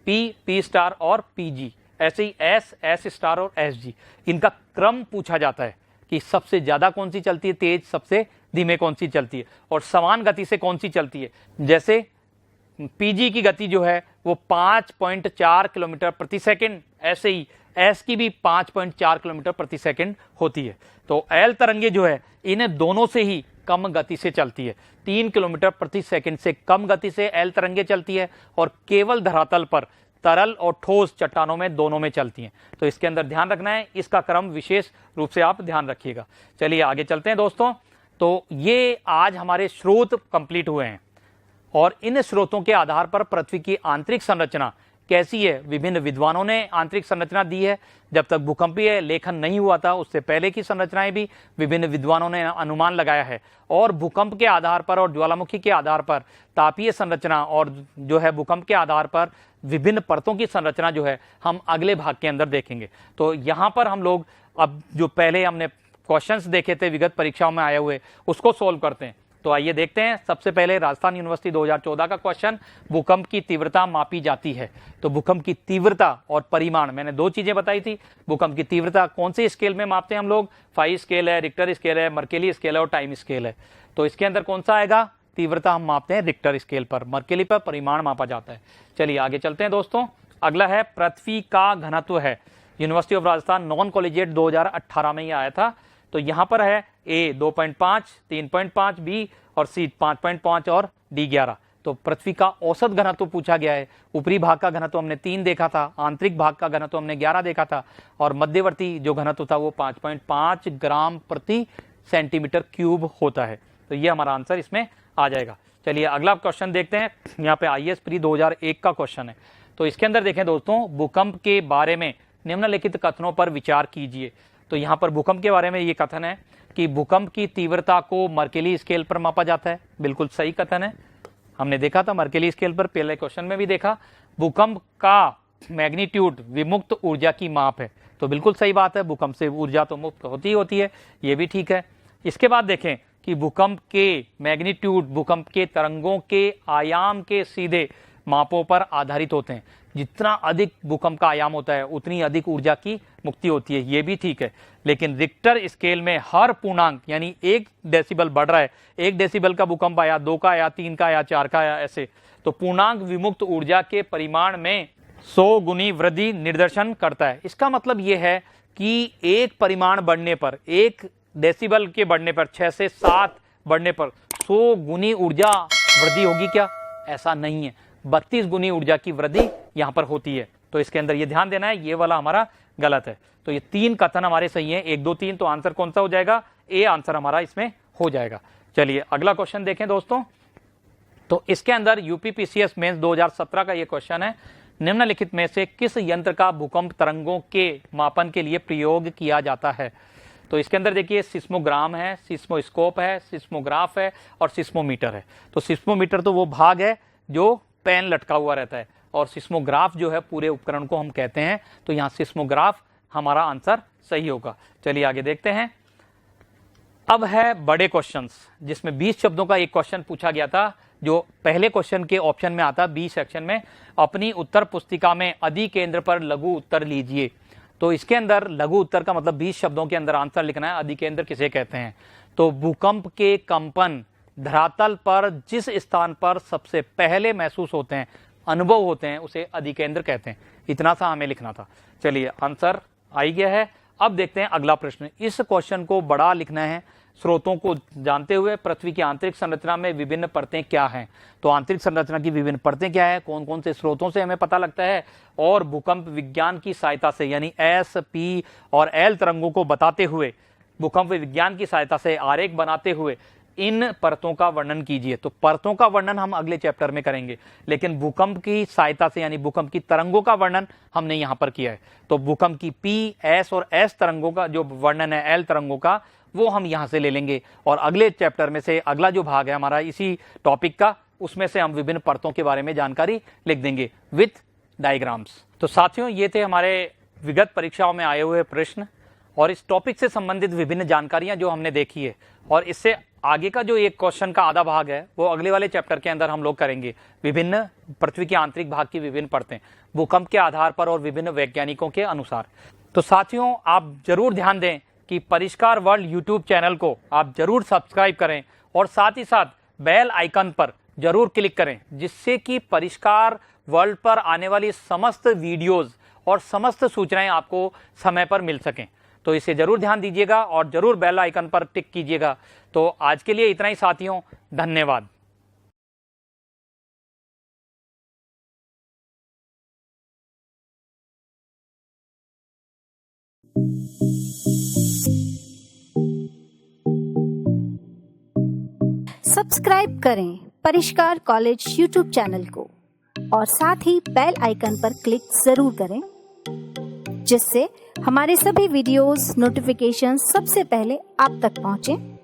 पी स्टार और पीजी। ऐसे ही एस स्टार और एस जी, इनका क्रम पूछा जाता है कि सबसे ज्यादा कौन सी चलती है तेज, सबसे धीमे कौन सी चलती है, और समान गति से कौन सी चलती है। जैसे पीजी की गति जो है वो 5.4 किलोमीटर प्रति सेकंड, ऐसे ही एस की भी 5.4 किलोमीटर प्रति सेकंड होती है। तो एल तरंगे जो है इन्हें दोनों से ही कम गति से चलती है, 3 किलोमीटर प्रति सेकंड से कम गति से एल तरंगे चलती है, और केवल धरातल पर, तरल और ठोस चट्टानों में, दोनों में चलती हैं। तो इसके अंदर ध्यान रखना है, इसका क्रम विशेष रूप से आप ध्यान रखिएगा। चलिए आगे चलते हैं दोस्तों। तो ये आज हमारे स्रोत कंप्लीट हुए हैं, और इन स्रोतों के आधार पर पृथ्वी की आंतरिक संरचना कैसी है, विभिन्न विद्वानों ने आंतरिक संरचना दी है। जब तक भूकंपीय लेखन नहीं हुआ था उससे पहले की संरचनाएं भी विभिन्न विद्वानों ने अनुमान लगाया है, और भूकंप के आधार पर और ज्वालामुखी के आधार पर तापीय संरचना, और जो है भूकंप के आधार पर विभिन्न परतों की संरचना जो है हम अगले भाग के अंदर देखेंगे। तो यहाँ पर हम लोग अब जो पहले हमने क्वेश्चंस देखे थे विगत परीक्षाओं में आए हुए, उसको सोल्व करते हैं। तो आइए देखते हैं। सबसे पहले राजस्थान यूनिवर्सिटी 2014 का क्वेश्चन, भूकंप की तीव्रता मापी जाती है। तो भूकंप की तीव्रता और परिमाण, मैंने 2 चीजें बताई थी। भूकंप की तीव्रता कौन से स्केल में मापते हैं हम लोग? 5 स्केल है, रिक्टर स्केल है, मर्केली स्केल है और टाइम स्केल है। तो इसके अंदर कौन सा आएगा? तीव्रता हम मापते हैं रिक्टर स्केल पर, मर्केली पर परिमाण मापा जाता है। चलिए आगे चलते हैं दोस्तों। अगला है पृथ्वी का घनत्व है। University of Rajasthan non collegiate 2018 में ये आया था। तो यहाँ पर है ए 2.5, 3.5, बी और सी 5.5 और डी 11। तो पृथ्वी का औसत घनत्व पूछा गया है। ऊपरी भाग का घनत्व हमने 3 देखा था, आंतरिक भाग का घनत्व हमने 11 देखा था, और मध्यवर्ती जो घनत्व था वो 5.5 ग्राम प्रति सेंटीमीटर क्यूब होता है। तो ये हमारा आंसर इसमें आ जाएगा। चलिए अगला क्वेश्चन देखते हैं। यहाँ पे IAS प्री 2001 का क्वेश्चन है। तो इसके अंदर देखें दोस्तों, भूकंप के बारे में निम्नलिखित कथनों पर विचार कीजिए। तो यहाँ पर भूकंप के बारे में ये कथन है कि भूकंप की तीव्रता को मर्केली स्केल पर मापा जाता है। बिल्कुल सही कथन है, हमने देखा था मर्केली स्केल पर, पहले क्वेश्चन में भी देखा। भूकंप का मैग्नीट्यूड विमुक्त ऊर्जा की माप है, तो बिल्कुल सही बात है, भूकंप से ऊर्जा तो मुक्त होती है, ये भी ठीक है। इसके बाद देखें कि भूकंप के मैग्नीट्यूड भूकंप के तरंगों के आयाम के सीधे मापों पर आधारित होते हैं। जितना अधिक भूकंप का आयाम होता है उतनी अधिक ऊर्जा की मुक्ति होती है, ये भी ठीक है। लेकिन रिक्टर स्केल में हर पूर्णांक यानी 1 डेसिबल बढ़ रहा है, 1 डेसिबल का भूकंप आया, 2 का आया, 3 का आया, 4 का आया, ऐसे, तो पूर्णांक विमुक्त ऊर्जा के परिमाण में 100 गुनी वृद्धि निर्देशन करता है। इसका मतलब यह है कि एक परिमाण बढ़ने पर, 1 डेसिबल के बढ़ने पर, 6 से 7 बढ़ने पर 100 गुनी ऊर्जा वृद्धि होगी क्या? ऐसा नहीं है, 32 गुनी ऊर्जा की वृद्धि यहां पर होती है। तो इसके अंदर ये ध्यान देना है, ये वाला हमारा गलत है। तो ये 3 कथन हमारे सही हैं, 1 2 3, तो आंसर कौन सा हो जाएगा? ए आंसर हमारा इसमें हो जाएगा। चलिए अगला क्वेश्चन देखें दोस्तों। तो इसके अंदर यूपीपीसीएस मेंस 2017 का ये क्वेश्चन है, निम्नलिखित में से किस यंत्र का भूकंप तरंगों के मापन के लिए प्रयोग किया जाता है? तो इसके अंदर देखिए सिस्मोग्राम है, सिस्मोस्कोप है, सिस्मोग्राफ है और सिस्मोमीटर है। तो सिस्मोमीटर तो वो भाग है जो पेन लटका हुआ रहता है, और सिस्मोग्राफ जो है पूरे उपकरण को हम कहते हैं। तो यहाँ सिस्मोग्राफ हमारा आंसर सही होगा। चलिए आगे देखते हैं। अब है बड़े क्वेश्चंस, जिसमें 20 शब्दों का एक क्वेश्चन पूछा गया था, जो पहले क्वेश्चन के ऑप्शन में आता, बी सेक्शन में, अपनी उत्तर पुस्तिका में अधिकेंद्र पर लघु उत्तर लीजिए। तो इसके अंदर लघु उत्तर का मतलब 20 शब्दों के अंदर आंसर लिखना है, अधिकेंद्र किसे कहते हैं? तो भूकंप के कंपन धरातल पर जिस स्थान पर सबसे पहले महसूस होते हैं, अनुभव होते हैं, उसे अधिकेंद्र कहते हैं। इतना सा हमें लिखना था। चलिए आंसर आ गया है। अब देखते हैं अगला प्रश्न। इस क्वेश्चन को बड़ा लिखना है। स्रोतों को जानते हुए पृथ्वी की आंतरिक संरचना में विभिन्न परतें क्या हैं? तो आंतरिक संरचना की विभिन्न परतें क्या है, कौन कौन से स्रोतों से हमें पता लगता है, और भूकंप विज्ञान की सहायता से यानी एस, पी और एल तरंगों को बताते हुए, भूकंप विज्ञान की सहायता से आरेख बनाते हुए इन परतों का वर्णन कीजिए। तो परतों का वर्णन हम अगले चैप्टर में करेंगे, लेकिन भूकंप की सहायता से यानी भूकंप की तरंगों का वर्णन हमने यहां पर किया है। तो भूकंप की पी, एस और एस तरंगों का जो वर्णन है, एल तरंगों का, वो हम यहां से ले लेंगे, और अगले चैप्टर में से अगला जो भाग है हमारा इसी टॉपिक का, उसमें से हम विभिन्न परतों के बारे में जानकारी लिख देंगे विथ डायग्राम्स। तो साथियों, ये थे हमारे विगत परीक्षाओं में आए हुए प्रश्न और इस टॉपिक से संबंधित विभिन्न जानकारियां जो हमने देखी है। और इससे आगे का जो एक क्वेश्चन का आधा भाग है वो अगले वाले चैप्टर के अंदर हम लोग करेंगे, विभिन्न पृथ्वी के आंतरिक भाग की विभिन्न परतें भूकंप के आधार पर और विभिन्न वैज्ञानिकों के अनुसार। तो साथियों, आप जरूर ध्यान दें कि परिष्कार वर्ल्ड यूट्यूब चैनल को आप जरूर सब्सक्राइब करें और साथ ही साथ बेल आइकन पर जरूर क्लिक करें, जिससे कि परिष्कार वर्ल्ड पर आने वाली समस्त वीडियोस और समस्त सूचनाएं आपको समय पर मिल सकें। तो इसे जरूर ध्यान दीजिएगा और जरूर बेल आइकन पर टिक कीजिएगा। तो आज के लिए इतना ही साथियों, धन्यवाद।
सब्सक्राइब करें परिष्कार कॉलेज यूट्यूब चैनल को और साथ ही बेल आइकन पर क्लिक जरूर करें, जिससे हमारे सभी वीडियोस नोटिफिकेशन सबसे पहले आप तक पहुंचे।